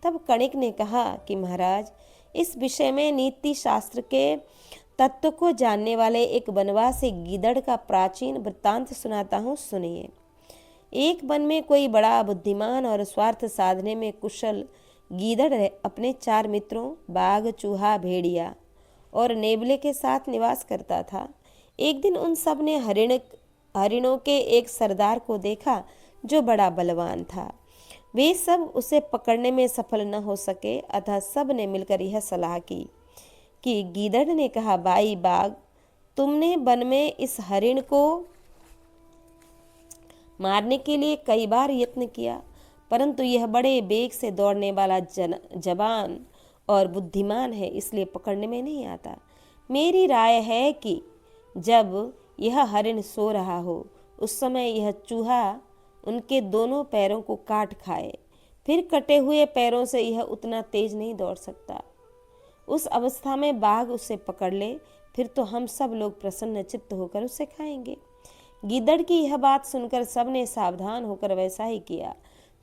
[SPEAKER 1] तब कणिक ने कहा कि महाराज, इस विषय में नीति शास्त्र के तत्व को जानने वाले एक वनवासी गीदड़ का प्राचीन वृत्तांत सुनाता हूँ, सुनिए। एक वन में कोई बड़ा बुद्धिमान और स्वार्थ साधने में कुशल गीदड़ अपने 4 मित्रों बाघ, चूहा, भेड़िया और नेवले के साथ निवास करता था। एक दिन उन सब ने हरिणों के एक सरदार को देखा जो बड़ा बलवान था। वे सब उसे पकड़ने में सफल न हो सके, अतः सब ने मिलकर यह सलाह की कि गीदड़ ने कहा, भाई बाघ, तुमने वन में इस हरिण को मारने के लिए कई बार यत्न किया, परंतु यह बड़े वेग से दौड़ने वाला जवान और बुद्धिमान है, इसलिए पकड़ने में नहीं आता। मेरी राय है कि जब यह हरिण सो रहा हो उस समय यह चूहा उनके दोनों पैरों को काट खाए, फिर कटे हुए पैरों से यह उतना तेज नहीं दौड़ सकता। उस अवस्था में बाघ उसे पकड़ ले, फिर तो हम सब लोग प्रसन्न चित्त होकर उसे खाएंगे। गीदड़ की यह बात सुनकर सबने सावधान होकर वैसा ही किया।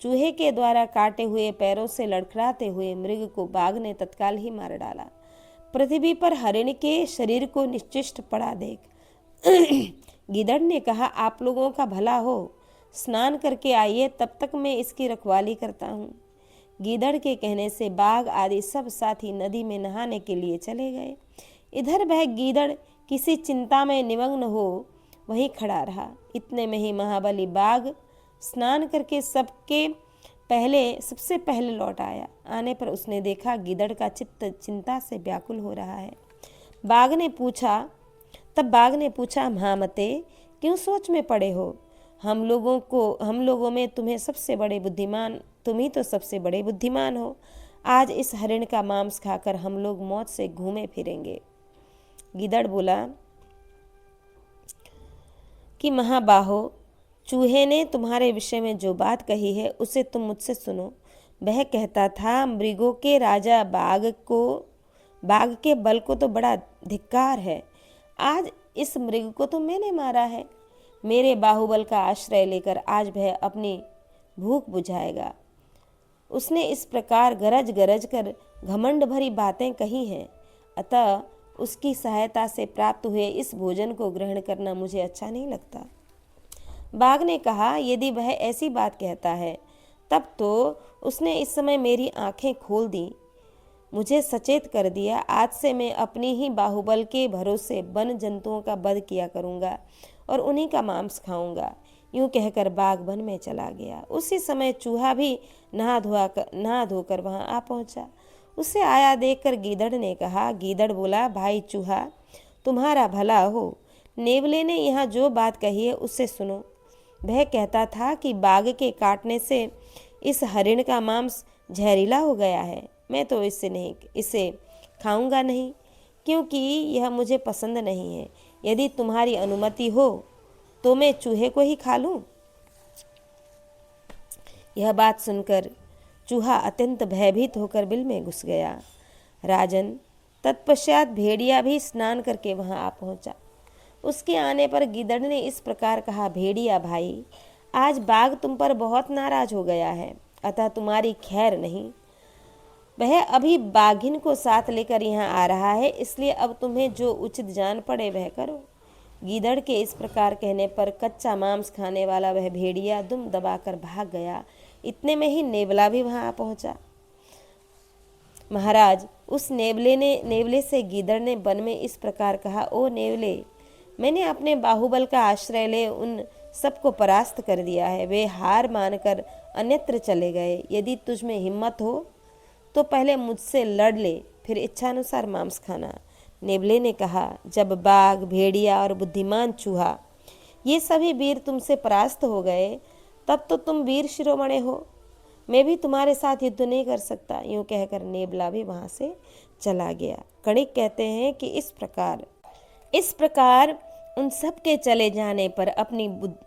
[SPEAKER 1] चूहे के द्वारा काटे हुए पैरों से लड़खड़ाते हुए मृग को बाघ ने तत्काल ही मार डाला। पृथ्वी पर हरिण के शरीर को निश्चिष्ट पड़ा देख गीदड़ ने कहा, आप लोगों का भला हो, स्नान करके आइए, तब तक मैं इसकी रखवाली करता हूँ। गीदड़ के कहने से बाघ आदि सब साथी नदी में नहाने के लिए चले गए। इधर वह गीदड़ किसी चिंता में निमग्न हो वहीं खड़ा रहा। इतने में ही महाबली बाघ स्नान करके सबसे पहले लौट आया। आने पर उसने देखा गीदड़ का चित्त चिंता से व्याकुल हो रहा है। तब बाघ ने पूछा, महामते, क्यों सोच में पड़े हो? हम लोगों में तुम ही तो सबसे बड़े बुद्धिमान हो। आज इस हरिण का मांस खाकर हम लोग मौत से घूमे फिरेंगे। गीदड़ बोला कि महाबाहो, चूहे ने तुम्हारे विषय में जो बात कही है उसे तुम मुझसे सुनो। वह कहता था, मृगों के राजा बाघ के बल को तो बड़ा धिक्कार है। आज इस मृग को तो मैंने मारा है। मेरे बाहुबल का आश्रय लेकर आज वह अपनी भूख बुझाएगा। उसने इस प्रकार गरज गरज कर घमंड भरी बातें कही हैं, अतः उसकी सहायता से प्राप्त हुए इस भोजन को ग्रहण करना मुझे अच्छा नहीं लगता। बाघ ने कहा, यदि वह ऐसी बात कहता है तब तो उसने इस समय मेरी आंखें खोल दी, मुझे सचेत कर दिया। आज से मैं अपनी ही बाहुबल के भरोसे वन जंतुओं का वध किया करूंगा और उन्हीं का मांस खाऊंगा। यूं कहकर बाघ वन में चला गया। उसी समय चूहा भी नहा धोकर वहां आ पहुंचा। उसे आया देखकर गीदड़ ने कहा, गीदड़ बोला, भाई चूहा, तुम्हारा भला हो। नेवले ने यहाँ जो बात कही है उससे सुनो। वह कहता था कि बाघ के काटने से इस हरिण का मांस जहरीला हो गया है। मैं तो इसे खाऊंगा नहीं, क्योंकि यह मुझे पसंद नहीं है। यदि तुम्हारी अनुमति हो तो मैं चूहे को ही खा लूं। यह बात सुनकर चूहा अत्यंत भयभीत होकर बिल में घुस गया। राजन, तत्पश्चात भेड़िया भी स्नान करके वहां आ पहुंचा। उसके आने पर गीदड़ ने इस प्रकार कहा, भेड़िया भाई, आज बाघ तुम पर बहुत नाराज हो गया है, अतः तुम्हारी खैर नहीं। वह अभी बाघिन को साथ लेकर यहाँ आ रहा है, इसलिए अब तुम्हें जो उचित जान पड़े वह करो। गीदड़ के इस प्रकार कहने पर कच्चा मांस खाने वाला वह भेड़िया दुम दबाकर भाग गया। इतने में ही नेवला भी वहां आ पहुंचा। महाराज, उस नेवले से गीदड़ ने वन में इस प्रकार कहा, ओ नेवले, मैंने अपने बाहुबल का आश्रय ले उन सबको परास्त कर दिया है। वे हार मानकर अन्यत्र चले गए। यदि तुझ में हिम्मत हो तो पहले मुझसे लड़ ले, फिर इच्छानुसार मांस खाना। नेवले ने कहा, जब बाघ, भेड़िया और बुद्धिमान चूहा ये सभी वीर तुमसे परास्त हो गए, तब तो तुम वीर शिरोमणि हो। मैं भी तुम्हारे साथ युद्ध नहीं कर सकता। यूं कहकर नेवला भी वहां से चला गया। कणिक कहते हैं कि इस प्रकार उन सब के चले जाने पर अपनी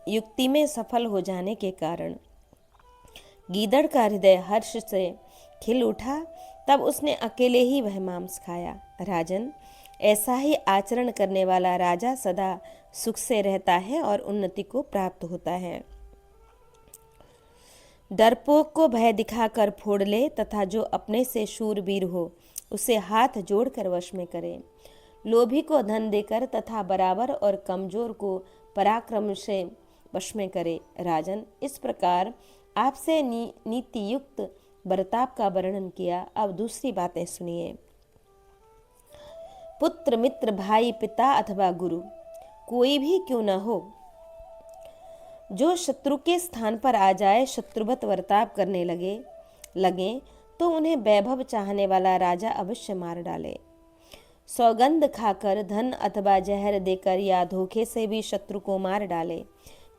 [SPEAKER 1] युक्ति में सफल हो जाने के कारण गीदड़ का हृदय हर्ष से खिल उठा। तब उसने अकेले ही वह मांस खाया। राजन, ऐसा ही आचरण करने वाला राजा सदा सुख से रहता है और उन्नति को प्राप्त होता है। डरपोक को भय दिखाकर फोड़ ले तथा जो अपने से शूरवीर हो उसे हाथ जोड़कर वश में करे। लोभी को धन देकर तथा बराबर और कमजोर को पराक्रम से वश में करे। राजन, इस प्रकार आपसे नीति युक्त बर्ताव का वर्णन किया। अब दूसरी बातें सुनिए। पुत्र, मित्र, भाई, पिता अथवा गुरु कोई भी क्यों न हो, जो शत्रु के स्थान पर आ जाए, शत्रुवत वर्ताव करने लगे तो उन्हें वैभव चाहने वाला राजा अवश्य मार डाले। सौगंध खाकर, धन अथवा जहर देकर या धोखे से भी शत्रु को मार डाले।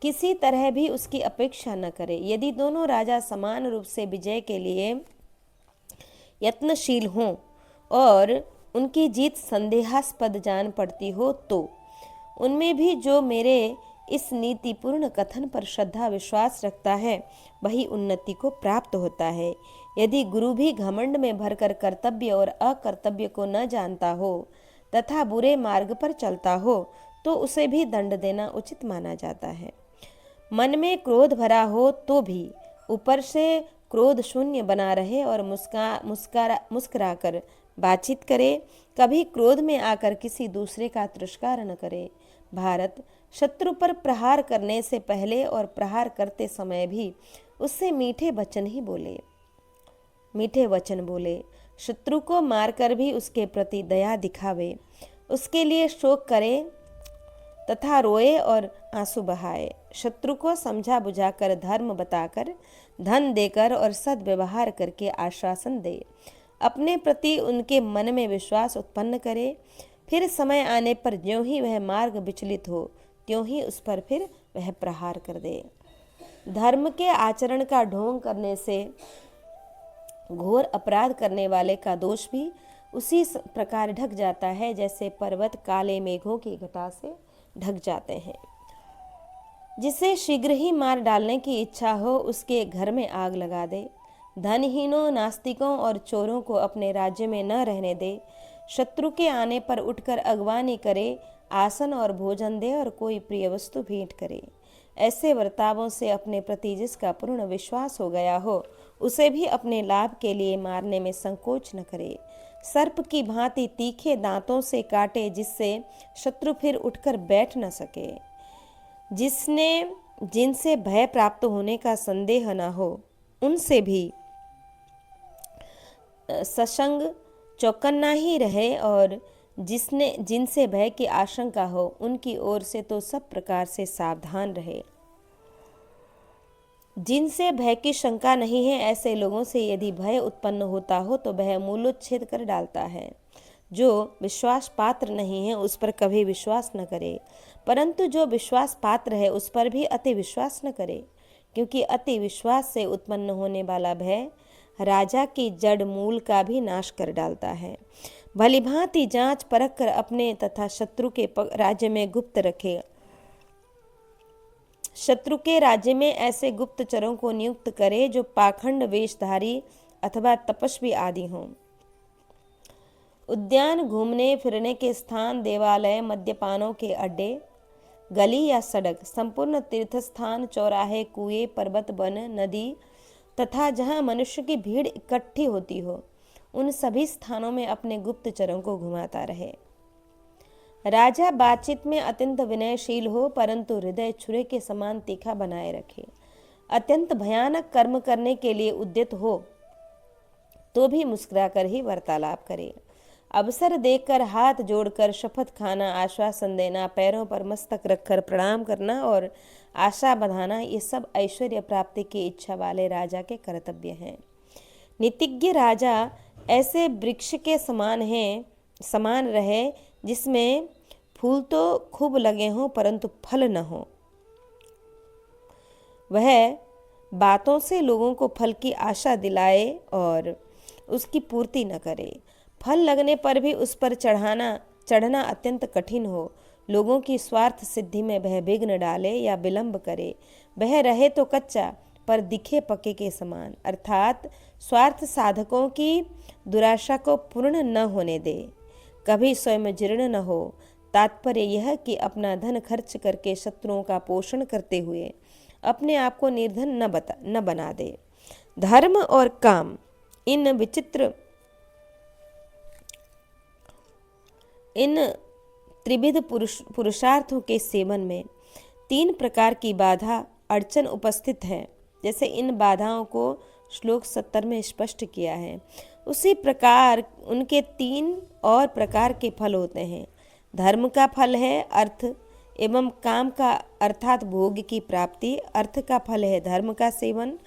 [SPEAKER 1] किसी तरह भी उसकी अपेक्षा न करे। यदि दोनों राजा समान रूप से विजय के लिए यत्नशील हों और उनकी जीत संदेहास्पद जान पड़ती हो तो उनमें भी जो मेरे इस नीतिपूर्ण कथन पर श्रद्धा विश्वास रखता है वही उन्नति को प्राप्त होता है। यदि गुरु भी घमंड में भरकर कर्तव्य और अकर्तव्य को न जानता हो तथा बुरे मार्ग पर चलता हो तो उसे भी दंड देना उचित माना जाता है। मन में क्रोध भरा हो तो भी ऊपर से क्रोध शून्य बना रहे और मुस्कुरा कर बातचीत करे, कभी क्रोध में आकर किसी दूसरे का तिरस्कार न करे। भारत शत्रु पर प्रहार करने से पहले और प्रहार करते समय भी उससे मीठे वचन बोले, शत्रु को मारकर भी उसके प्रति दया दिखावे, उसके लिए शोक करे तथा रोए और आंसू बहाए। शत्रु को समझा बुझाकर, धर्म बताकर, धन देकर और सद्व्यवहार करके आश्वासन दे। अपने प्रति उनके मन में विश्वास उत्पन्न करे। फिर समय आने पर ज्यों ही वह मार्ग विचलित हो त्यों ही उस पर फिर वह प्रहार कर दे। धर्म के आचरण का ढोंग करने से घोर अपराध करने वाले का दोष भी उसी प्रकार ढक जाता है जैसे पर्वत काले मेघों की घटा से ढक जाते हैं। जिसे शीघ्र ही मार डालने की इच्छा हो उसके घर में आग लगा दे। धनहीनों, नास्तिकों और चोरों को अपने राज्य में न रहने दे। शत्रु के आने पर उठकर अगवानी करे, आसन और भोजन दे और कोई प्रिय वस्तु भेंट करे। ऐसे वर्तावों से अपने प्रति जिसका पूर्ण विश्वास हो गया हो उसे भी अपने लाभ के लिए मारने में संकोच न करे। सर्प की भांति तीखे दांतों से काटे जिससे शत्रु फिर उठकर बैठ न सके। जिनसे भय प्राप्त होने का संदेह न हो उनसे भी सशंग चौकन्ना ही रहे और जिनसे भय की आशंका हो उनकी ओर से तो सब प्रकार से सावधान रहे। जिनसे भय की शंका नहीं है ऐसे लोगों से यदि भय उत्पन्न होता हो तो वह मूलोच्छेद कर डालता है। जो विश्वास पात्र नहीं है उस पर कभी विश्वास न करे, परंतु जो विश्वास पात्र है उस पर भी अति विश्वास न करे, क्योंकि अति विश्वास से उत्पन्न होने वाला भय राजा की जड़ मूल का भी नाश कर डालता है। भलीभांति जांच परख कर अपने तथा शत्रु के राज्य में गुप्त रखे। शत्रु के राज्य में ऐसे गुप्तचरों को नियुक्त करे जो पाखंड वेशधारी अथवा तपस्वी आदि हों। उद्यान, घूमने फिरने के स्थान, देवालय, मद्यपानों के अड्डे, गली या सड़क, संपूर्ण तीर्थ स्थान, चौराहे, कुएं, पर्वत, वन, नदी तथा जहाँ मनुष्य की भीड़ इकट्ठी होती हो उन सभी स्थानों में अपने गुप्तचरों को घुमाता रहे। राजा बातचीत में अत्यंत विनयशील हो परंतु हृदय छुरे के समान तीखा बनाए रखे। अत्यंत भयानक कर्म करने के लिए उद्यत हो तो भी मुस्कुराकर ही वार्तालाप करे। अवसर देखकर हाथ जोड़कर शपथ खाना, आश्वासन देना, पैरों पर मस्तक रखकर प्रणाम करना और आशा बंधाना, ये सब ऐश्वर्य प्राप्ति की इच्छा वाले राजा के कर्तव्य हैं। नीतिज्ञ राजा ऐसे वृक्ष के समान रहे जिसमें फूल तो खूब लगे हों परंतु फल न हो। वह बातों से लोगों को फल की आशा दिलाए और उसकी पूर्ति न करे। फल लगने पर भी उस पर चढ़ना अत्यंत कठिन हो। लोगों की स्वार्थ सिद्धि में वह विघ्न डाले या विलंब करे। वह रहे तो कच्चा पर दिखे पक्के के समान, अर्थात स्वार्थ साधकों की दुराशा को पूर्ण न होने दे, कभी स्वयं जीर्ण न हो। तात्पर्य यह कि अपना धन खर्च करके शत्रुओं का पोषण करते हुए अपने आप को निर्धन न बना दे। धर्म और काम, इन त्रिविध पुरुषार्थों के सेवन में 3 प्रकार की बाधा अड़चन उपस्थित है। जैसे इन बाधाओं को श्लोक 70 में स्पष्ट किया है, उसी प्रकार उनके 3 और प्रकार के फल होते हैं। धर्म का फल है अर्थ एवं काम का अर्थात भोग की प्राप्ति। अर्थ का फल है धर्म का सेवन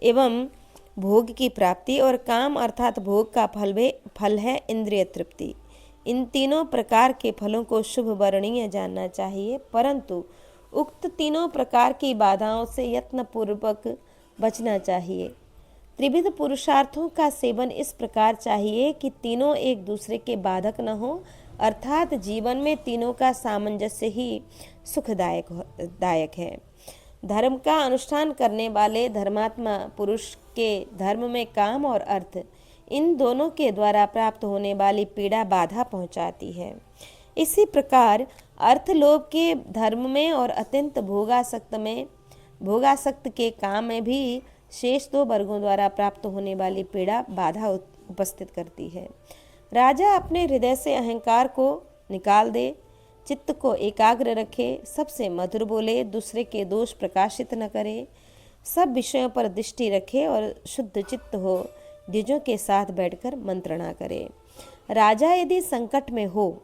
[SPEAKER 1] एवं भोग की प्राप्ति और काम अर्थात भोग का फल है इंद्रिय तृप्ति। इन तीनों प्रकार के फलों को शुभ वर्णीय जानना चाहिए, परंतु उक्त तीनों प्रकार की बाधाओं से यत्नपूर्वक बचना चाहिए। त्रिविध पुरुषार्थों का सेवन इस प्रकार चाहिए कि तीनों एक दूसरे के बाधक न हो, अर्थात जीवन में तीनों का सामंजस्य ही दायक है। धर्म का अनुष्ठान करने वाले धर्मात्मा पुरुष के धर्म में काम और अर्थ, इन दोनों के द्वारा प्राप्त होने वाली पीड़ा बाधा पहुंचाती है। इसी प्रकार अर्थलोभ के धर्म में और अत्यंत भोगासक्त के काम में भी शेष दो वर्गों द्वारा प्राप्त होने वाली पीड़ा बाधा उपस्थित करती है। राजा अपने हृदय से अहंकार को निकाल दे, चित्त को एकाग्र रखे, सबसे मधुर बोले, दूसरे के दोष प्रकाशित न करे, सब विषयों पर दृष्टि रखे और शुद्ध चित्त हो, द्विजों के साथ बैठकर मंत्रणा करे। राजा यदि संकट में हो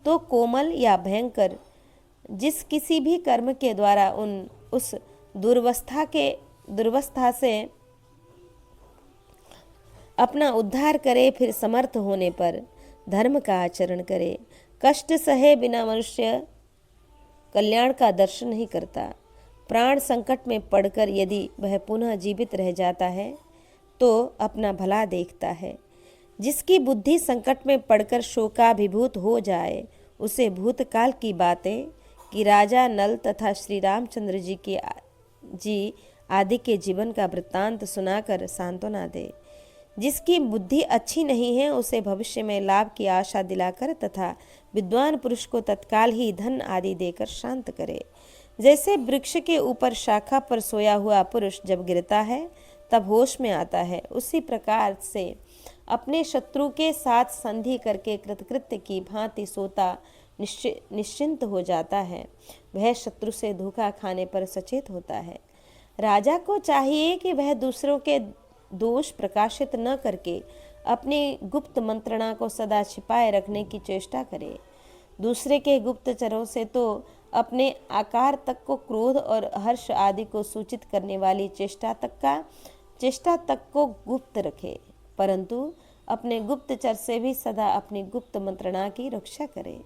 [SPEAKER 1] तो कोमल या भयंकर जिस किसी भी कर्म के द्वारा उस दुर्वस्था से अपना उद्धार करे, फिर समर्थ होने पर धर्म का आचरण करे। कष्ट सहे बिना मनुष्य कल्याण का दर्शन नहीं करता। प्राण संकट में पड़कर यदि वह पुनः जीवित रह जाता है तो अपना भला देखता है। जिसकी बुद्धि संकट में पड़कर शोकाभिभूत हो जाए, उसे भूतकाल की बातें कि राजा नल तथा श्री रामचंद्र जी आदि के जीवन का वृत्तांत सुनाकर सांत्वना दे। जिसकी बुद्धि अच्छी नहीं है, उसे भविष्य में लाभ की आशा दिलाकर तथा विद्वान पुरुष को तत्काल ही धन आदि देकर शांत करे। जैसे वृक्ष के ऊपर शाखा पर सोया हुआ पुरुष जब गिरता है तब होश में आता है, उसी प्रकार से अपने शत्रु के साथ संधि करके कृतकृत्य की भांति सोता निश्चिंत हो जाता है। वह शत्रु से धोखा खाने पर सचेत होता है। राजा को चाहिए कि वह दूसरों के दोष प्रकाशित न करके अपनी गुप्त मंत्रणा को सदा छिपाए रखने की चेष्टा करे। दूसरे के गुप्तचरों से तो अपने आकार तक को, क्रोध और हर्ष आदि को सूचित करने वाली चेष्टा तक को गुप्त रखे, परंतु अपने गुप्तचर से भी सदा अपनी गुप्त मंत्रणा की रक्षा करे।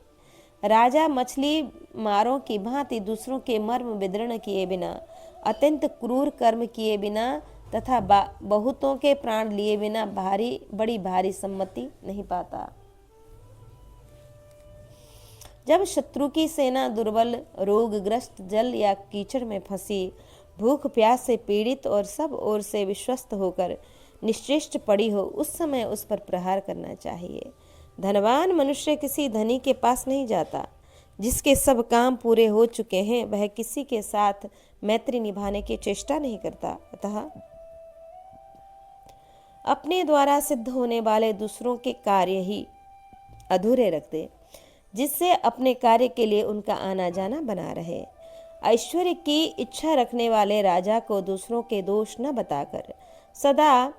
[SPEAKER 1] राजा मछली मारों की भांति दूसरों के मर्म विदर्ण किए बिना, अत्यंत क्रूर कर्म किए बिना तथा बहुतों के प्राण लिए बिना बड़ी भारी सम्मति नहीं पाता। जब शत्रु की सेना दुर्बल, रोगग्रस्त, जल या कीचड़ में फंसी, भूख प्यास से पीड़ित और सब ओर से विश्वस्त होकर निश्चेष्ट पड़ी हो, उस समय उस पर प्रहार करना चाहिए। धनवान मनुष्य किसी धनी के पास नहीं जाता। जिसके सब काम पूरे हो चुके हैं, वह किसी के साथ मैत्री निभाने की चेष्टा नहीं करता। अतः अपने द्वारा सिद्ध होने वाले दूसरों के कार्य ही अधूरे रख दे, जिससे अपने कार्य के लिए उनका आना जाना बना रहे। ऐश्वर्य की इच्छा रखने वाले राजा को दूसरों के दोष न बताकर सदा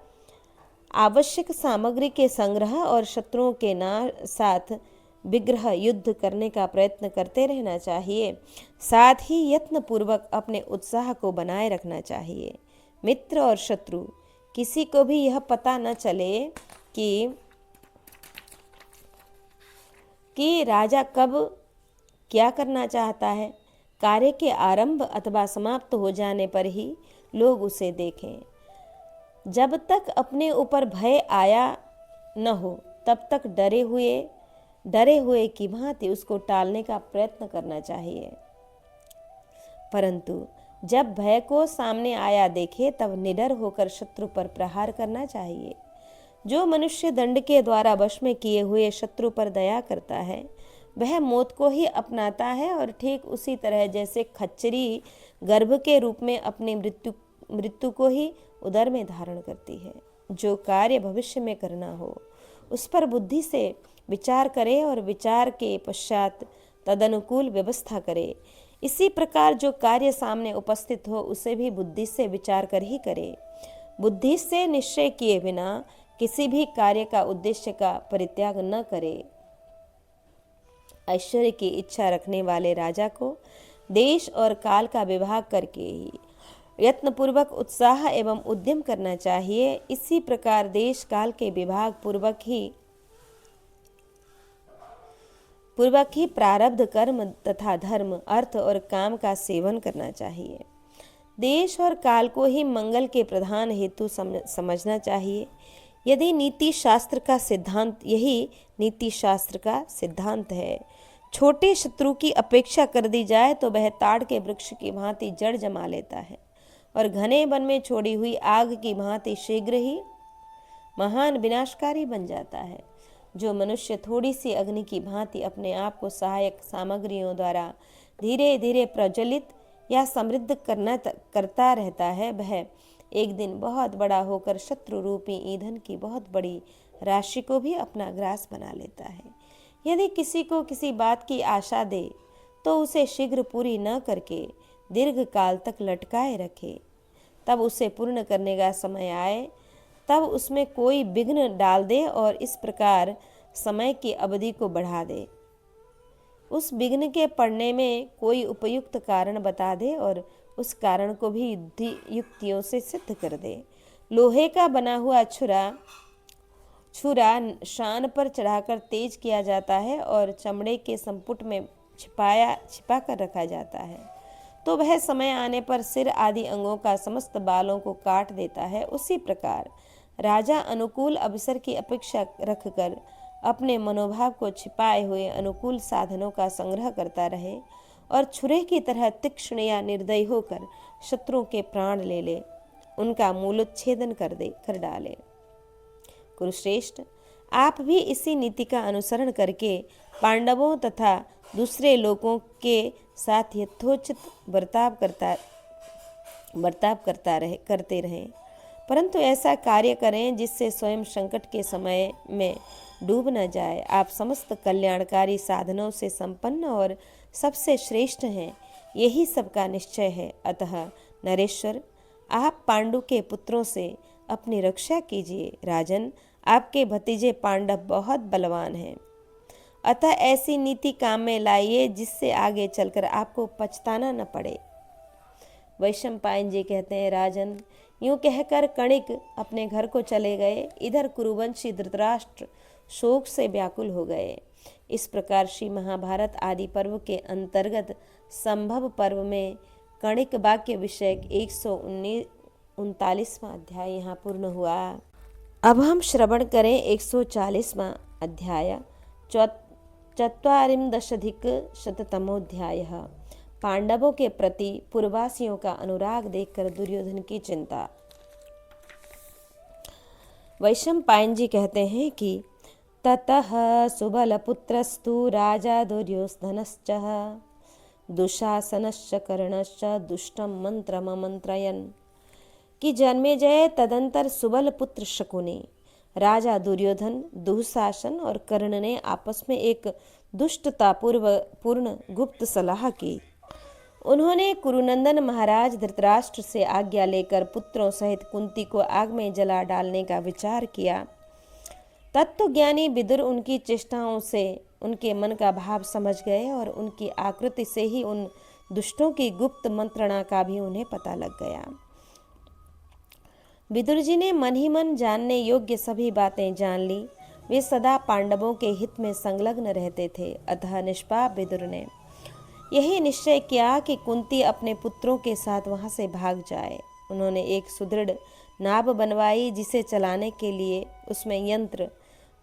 [SPEAKER 1] आवश्यक सामग्री के संग्रह और शत्रुओं के साथ विग्रह युद्ध करने का प्रयत्न करते रहना चाहिए। साथ ही यत्न पूर्वक अपने उत्साह को बनाए रखना चाहिए। मित्र और शत्रु किसी को भी यह पता न चले कि राजा कब क्या करना चाहता है। कार्य के आरंभ अथवा समाप्त हो जाने पर ही लोग उसे देखें। जब तक अपने ऊपर भय आया न हो, तब तक डरे हुए की भांति उसको टालने का प्रयत्न करना चाहिए, परंतु जब भय को सामने आया देखे तब निडर होकर शत्रु पर प्रहार करना चाहिए। जो मनुष्य दंड के द्वारा वश में किए हुए शत्रु पर दया करता है, वह मौत को ही अपनाता है और ठीक उसी तरह जैसे खच्चरी गर्भ के रूप में अपनी मृत्यु को ही उदर में धारण करती है। जो कार्य भविष्य में करना हो उस पर बुद्धि से विचार करे और विचार के पश्चात तदनुकूल व्यवस्था करे। इसी प्रकार जो कार्य सामने उपस्थित हो उसे भी बुद्धि से विचार कर ही करे। बुद्धि से निश्चय किए बिना किसी भी कार्य का उद्देश्य का परित्याग न करे। ऐश्वर्य की इच्छा रखने वाले राजा को देश और काल का विभाग करके ही यत्नपूर्वक उत्साह एवं उद्यम करना चाहिए। इसी प्रकार देश काल के विभाग पूर्वक ही प्रारब्ध कर्म तथा धर्म, अर्थ और काम का सेवन करना चाहिए। देश और काल को ही मंगल के प्रधान हेतु समझना चाहिए। यदि नीति शास्त्र का सिद्धांत यही नीति शास्त्र का सिद्धांत है, छोटे शत्रु की अपेक्षा कर दी जाए तो वह ताड़ के वृक्ष की भांति जड़ जमा लेता है और घने वन में छोड़ी हुई आग की भांति शीघ्र ही महान विनाशकारी बन जाता है। जो मनुष्य थोड़ी सी अग्नि की भांति अपने आप को सहायक सामग्रियों द्वारा धीरे धीरे प्रज्वलित या समृद्ध करता रहता है, वह एक दिन बहुत बड़ा होकर शत्रु रूपी ईंधन की बहुत बड़ी राशि को भी अपना ग्रास बना लेता है। यदि किसी को किसी बात की आशा दे तो उसे शीघ्र पूरी न करके दीर्घ काल तक लटकाए रखे, तब उसे पूर्ण करने का समय आए तब उसमें कोई विघ्न डाल दे और इस प्रकार समय की अवधि को बढ़ा दे। उस विघ्न के पड़ने में कोई उपयुक्त कारण बता दे और उस कारण को भी युक्तियों से सिद्ध कर दे। लोहे का बना हुआ छुरा शान पर चढ़ाकर तेज किया जाता है और चमड़े के संपुट में छिपा कर रखा जाता है, तो वह समय आने पर सिर आदि अंगों का समस्त बालों को काट देता है। उसी प्रकार राजा अनुकूल अवसर की अपेक्षा रखकर अपने मनोभाव को छिपाए हुए अनुकूल साधनों का संग्रह करता रहे और छुरे की तरह तीक्ष्ण या निर्दयी होकर शत्रुओं के प्राण ले ले, उनका मूलोच्छेदन कर डाले। कुरुश्रेष्ठ, आप भी इसी नीति का अनुसरण करके पांडवों तथा दूसरे लोगों के साथ यथोचित बर्ताव करते रहें, परंतु ऐसा कार्य करें जिससे स्वयं संकट के समय में डूब न जाए। आप समस्त कल्याणकारी साधनों से संपन्न और सबसे श्रेष्ठ हैं, यही सबका निश्चय है। अतः नरेश्वर, आप पांडु के पुत्रों से अपनी रक्षा कीजिए। राजन, आपके भतीजे पांडव बहुत बलवान हैं, अतः ऐसी नीति काम में लाइए जिससे आगे चलकर आपको पछताना न पड़े। वैशंपायन जी कहते हैं, राजन, यूं कहकर कणिक अपने घर को चले गए। इधर कुरुवंशी धृतराष्ट्र शोक से व्याकुल हो गए। इस प्रकार श्री महाभारत आदि पर्व के अंतर्गत संभव पर्व में कणिक वाक्य विषयक 139वां अध्याय यहाँ पूर्ण हुआ। अब हम श्रवण करें 140वां अध्याय, 44+शततमोऽध्याय। पांडवों के प्रति पूर्ववासियों का अनुराग देखकर दुर्योधन की चिंता। वैशंपायन जी कहते हैं कि ततः सुबलपुत्रस्तु राजा दुर्योधनश्च दुशासनश्च कर्णश्च दुष्टं मंत्रममंत्रयन्। कि जन्मेजय तदंतर सुबल पुत्र शकुनी, राजा दुर्योधन, दुशासन और कर्ण ने आपस में एक दुष्टतापूर्ण गुप्त सलाह की। उन्होंने कुरुनंदन महाराज धृतराष्ट्र से आज्ञा लेकर पुत्रों सहित कुंती को आग में जला डालने का विचार किया। तत्वज्ञानी विदुर उनकी चेष्टाओं से उनके मन का भाव समझ गए और उनकी आकृति से ही उन दुष्टों की गुप्त मंत्रणा का भी उन्हें पता लग गया। विदुर जी ने मन ही मन जानने योग्य सभी बातें जान ली। वे सदा पांडवों के हित में संलग्न रहते थे। अतः निष्पाप विदुर ने यही निश्चय किया कि कुंती अपने पुत्रों के साथ वहां से भाग जाए। उन्होंने एक सुदृढ़ नाव बनवाई जिसे चलाने के लिए उसमें यंत्र,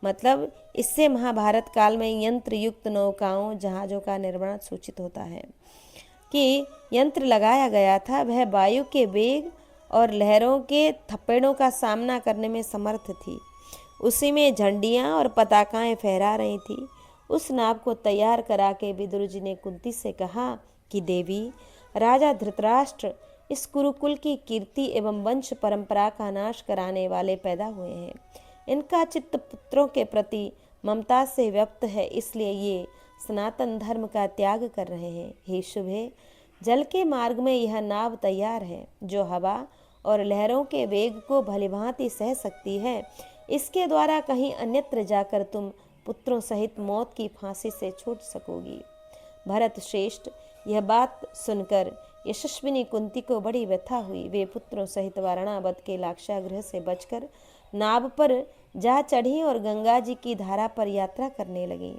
[SPEAKER 1] मतलब इससे महाभारत काल में यंत्र युक्त नौकाओं जहाज़ों का निर्माण सूचित होता है कि यंत्र लगाया गया था। वह वायु के वेग और लहरों के थप्पड़ों का सामना करने में समर्थ थी। उसी में झंडियाँ और पताकाएं फहरा रही थी। उस नाव को तैयार करा के विदुर जी ने कुंती से कहा कि देवी, राजा धृतराष्ट्र इस कुरुकुल की कीर्ति एवं वंश परंपरा का नाश कराने वाले पैदा हुए हैं। इनका चित्त पुत्रों के प्रति ममता से व्यक्त है, इसलिए ये सनातन धर्म का त्याग कर रहे हैं। हे शुभे, जल के मार्ग में यह नाव तैयार है जो हवा और लहरों के वेग को भलीभांति सह सकती है। इसके द्वारा कहीं अन्यत्र जाकर तुम पुत्रों सहित मौत की फांसी से छूट सकोगी। भरत श्रेष्ठ, यह बात सुनकर यशस्विनी कुंती को बड़ी व्यथा हुई। वे पुत्रों सहित वारणावत के लाक्षागृह से बचकर नाव पर जा चढ़ी और गंगा जी की धारा पर यात्रा करने लगी।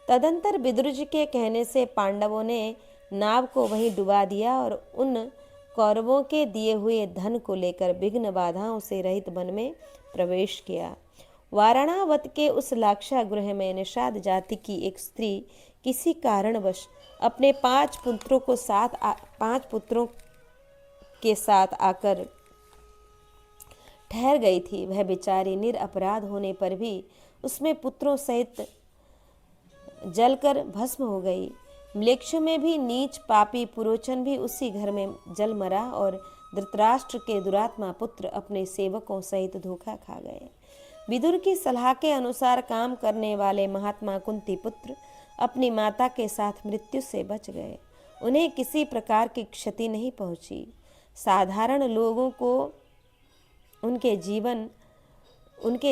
[SPEAKER 1] तदंतर विदुर जी के कहने से पांडवों ने नाव को वहीं डुबा दिया और उन कौरवों के दिए हुए धन को लेकर विघ्न बाधाओं से रहित वन में प्रवेश किया। वाराणावत के उस लाक्षागृह में निषाद जाति की एक स्त्री किसी कारणवश अपने 5 पुत्रों के साथ आकर ठहर गई थी। वह बेचारी निरपराध होने पर भी उसमें पुत्रों सहित जलकर भस्म हो गई। म्लेच्छ में भी नीच पापी पुरोचन भी उसी घर में जल मरा और धृतराष्ट्र के दुरात्मा पुत्र अपने सेवकों सहित धोखा खा गए। विदुर की सलाह के अनुसार काम करने वाले महात्मा कुंती पुत्र अपनी माता के साथ मृत्यु से बच गए। उन्हें किसी प्रकार की क्षति नहीं पहुंची। साधारण लोगों को उनके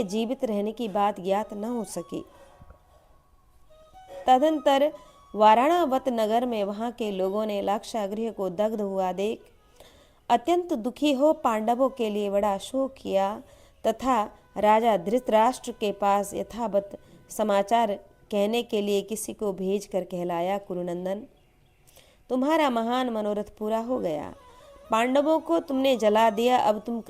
[SPEAKER 1] जीवित रहने की बात ज्ञात न हो सकी। तदंतर वाराणावत नगर में वहां के लोगों ने लाक्षागृह को दग्ध हुआ देख अत्यंत दुखी हो पांडवों के लिए बड़ा शोक किया तथा राजा धृतराष्ट्र के पास यथावत समाचार कहने के लिए किसी को भेज कर कहलाया, कुरुनंदन, तुम्हारा महान मनोरथ पूरा हो गया। पांडवों को तुमने जला दिया, अब तुम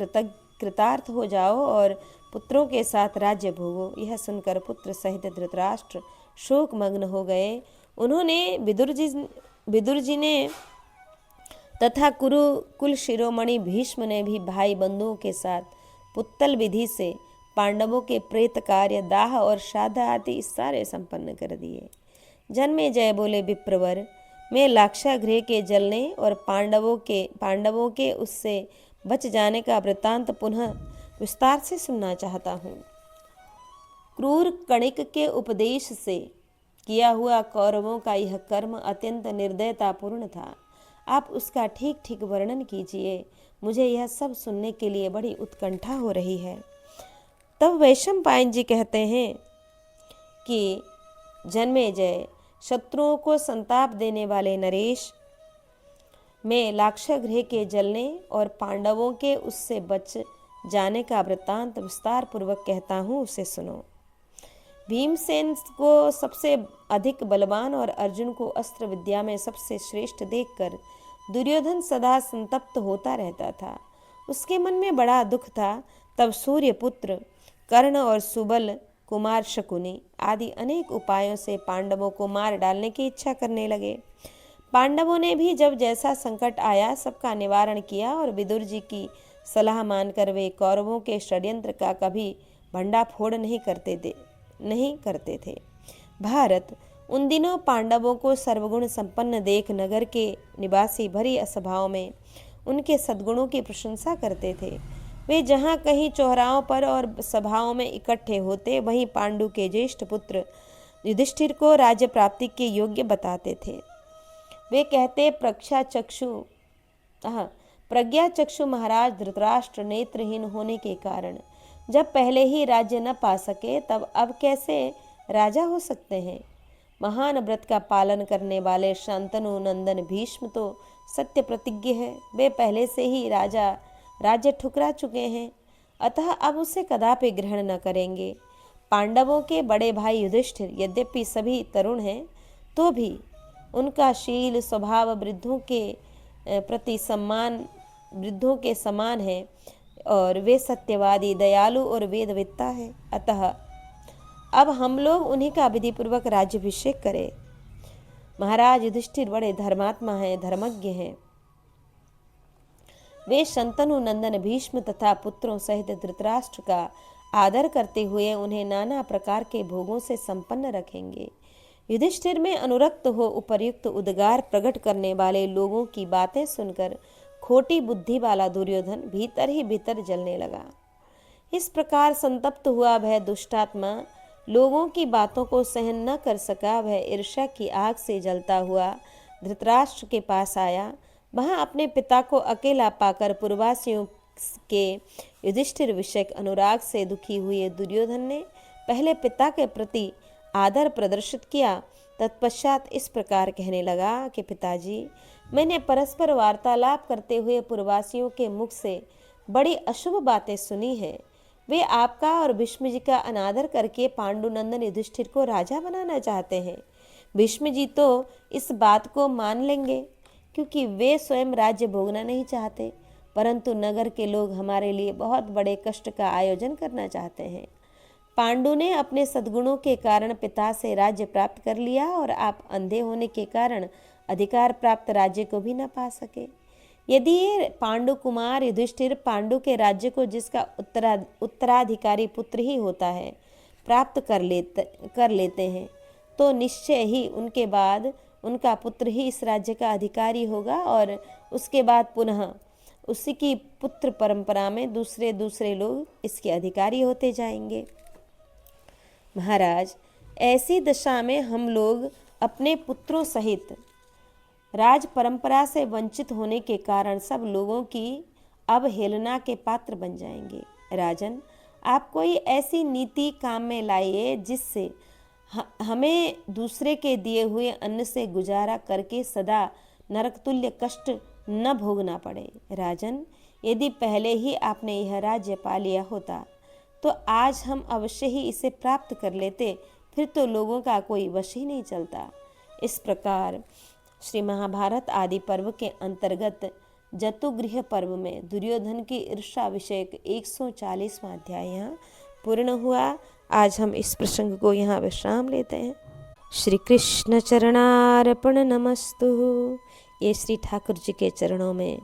[SPEAKER 1] कृतार्थ हो जाओ और पुत्रों के साथ राज्य भोगो। यह सुनकर पुत्र सहित धृतराष्ट्र शोकमग्न हो गए। उन्होंने विदुर जी ने तथा कुरुकुल शिरोमणि भीष्म ने भी भाई बंधुओं के साथ पुत्तल विधि से पांडवों के प्रेत कार्य, दाह और श्राद्ध आदि सारे संपन्न कर दिए। जन्मेजय बोले, विप्रवर, मैं लाक्षागृह के जलने और पांडवों के उससे बच जाने का वृत्तांत पुनः विस्तार से सुनना चाहता हूँ। क्रूर कणिक के उपदेश से किया हुआ कौरवों का यह कर्म अत्यंत निर्दयतापूर्ण था। आप उसका ठीक ठीक वर्णन कीजिए, मुझे यह सब सुनने के लिए बड़ी उत्कंठा हो रही है। तब वैशंपायन जी कहते हैं कि जन्मेजय, शत्रुओं को संताप देने वाले नरेश, मैं लाक्षागृह के जलने और पांडवों के उससे बच जाने का वृत्तांत विस्तार पूर्वक कहता हूँ, उसे सुनो। भीमसेन को सबसे अधिक बलवान और अर्जुन को अस्त्र विद्या में सबसे श्रेष्ठ देखकर दुर्योधन सदा संतप्त होता रहता था। उसके मन में बड़ा दुख था। तब सूर्यपुत्र कर्ण और सुबल कुमार शकुनी आदि अनेक उपायों से पांडवों को मार डालने की इच्छा करने लगे। पांडवों ने भी जब जैसा संकट आया सबका निवारण किया और विदुर जी की सलाह मानकर वे कौरवों के षड्यंत्र का कभी भंडाफोड़ नहीं करते थे। भारत उन दिनों पांडवों को सर्वगुण संपन्न देख नगर के निवासी भरी सभाओं में उनके सद्गुणों की प्रशंसा करते थे। वे जहाँ कहीं चौराहों पर और सभाओं में इकट्ठे होते, वहीं पांडु के ज्येष्ठ पुत्र युधिष्ठिर को राज्य प्राप्ति के योग्य बताते थे। वे कहते, प्रज्ञा चक्षु महाराज धृतराष्ट्र नेत्रहीन होने के कारण जब पहले ही राज्य न पा सके, तब अब कैसे राजा हो सकते हैं। महान व्रत का पालन करने वाले शांतनु नंदन भीष्म तो सत्य प्रतिज्ञ है। वे पहले से ही राज्य ठुकरा चुके हैं, अतः अब उसे कदापि ग्रहण न करेंगे। पांडवों के बड़े भाई युधिष्ठिर यद्यपि सभी तरुण हैं, तो भी उनका शील स्वभाव वृद्धों के समान है और वे सत्यवादी, दयालु और वेदवेत्ता है। अतः अब हम लोग उन्हीं का विधिपूर्वक राज्याभिषेक करें। महाराज युधिष्ठिर बड़े धर्मात्मा हैं, धर्मज्ञ हैं। वे शंतनु नंदन भीष्म तथा पुत्रों सहित धृतराष्ट्र का आदर करते हुए उन्हें नाना प्रकार के भोगों से संपन्न रखेंगे। युधिष्ठिर में अनुरक्त हो उपर्युक्त उद्गार प्रकट करने वाले लोगों की बातें सुनकर खोटी बुद्धि वाला दुर्योधन भीतर ही भीतर जलने लगा। इस प्रकार संतप्त हुआ वह दुष्टात्मा लोगों की बातों को सहन न कर सका। वह ईर्ष्या की आग से जलता हुआ धृतराष्ट्र के पास आया। वहां अपने पिता को अकेला पाकर पूर्ववासियों के युधिष्ठिर विषयक अनुराग से दुखी हुए दुर्योधन ने पहले पिता के प्रति आदर प्रदर्शित किया। तत्पश्चात इस प्रकार कहने लगा कि पिताजी, मैंने परस्पर वार्तालाप करते हुए पूर्ववासियों के मुख से बड़ी अशुभ बातें सुनी हैं। वे आपका और भीष्म जी का अनादर करके पांडुनंदन युधिष्ठिर को राजा बनाना चाहते हैं। भीष्म जी तो इस बात को मान लेंगे, क्योंकि वे स्वयं राज्य भोगना नहीं चाहते, परंतु नगर के लोग हमारे लिए बहुत बड़े कष्ट का आयोजन करना चाहते हैं। पांडु ने अपने सद्गुणों के कारण पिता से राज्य प्राप्त कर लिया और आप अंधे होने के कारण अधिकार प्राप्त राज्य को भी न पा सके। यदि ये पांडु कुमार युधिष्ठिर पांडु के राज्य को, जिसका उत्तराधिकारी पुत्र ही होता है, प्राप्त कर लेते हैं, तो निश्चय ही उनके बाद उनका पुत्र ही इस राज्य का अधिकारी होगा और उसके बाद पुनः उसी की पुत्र परंपरा में दूसरे लोग इसके अधिकारी होते जाएंगे। महाराज, ऐसी दशा में हम लोग अपने पुत्रों सहित राज परंपरा से वंचित होने के कारण सब लोगों की अवहेलना के पात्र बन जाएंगे। राजन, आप कोई ऐसी नीति काम में लाइए जिससे हमें दूसरे के दिए हुए अन्न से गुजारा करके सदा नरकतुल्य कष्ट न भोगना पड़े। राजन, यदि पहले ही आपने यह राज्य पा लिया होता तो आज हम अवश्य ही इसे प्राप्त कर लेते, फिर तो लोगों का कोई वश ही नहीं चलता। इस प्रकार श्री महाभारत आदि पर्व के अंतर्गत जतुगृह पर्व में दुर्योधन की ईर्ष्या विषयक 140वां अध्याय यहाँ पूर्ण हुआ। आज हम इस प्रसंग को यहाँ विश्राम लेते हैं। श्री कृष्ण चरणार्पण नमस्तु। ये श्री ठाकुर जी के चरणों में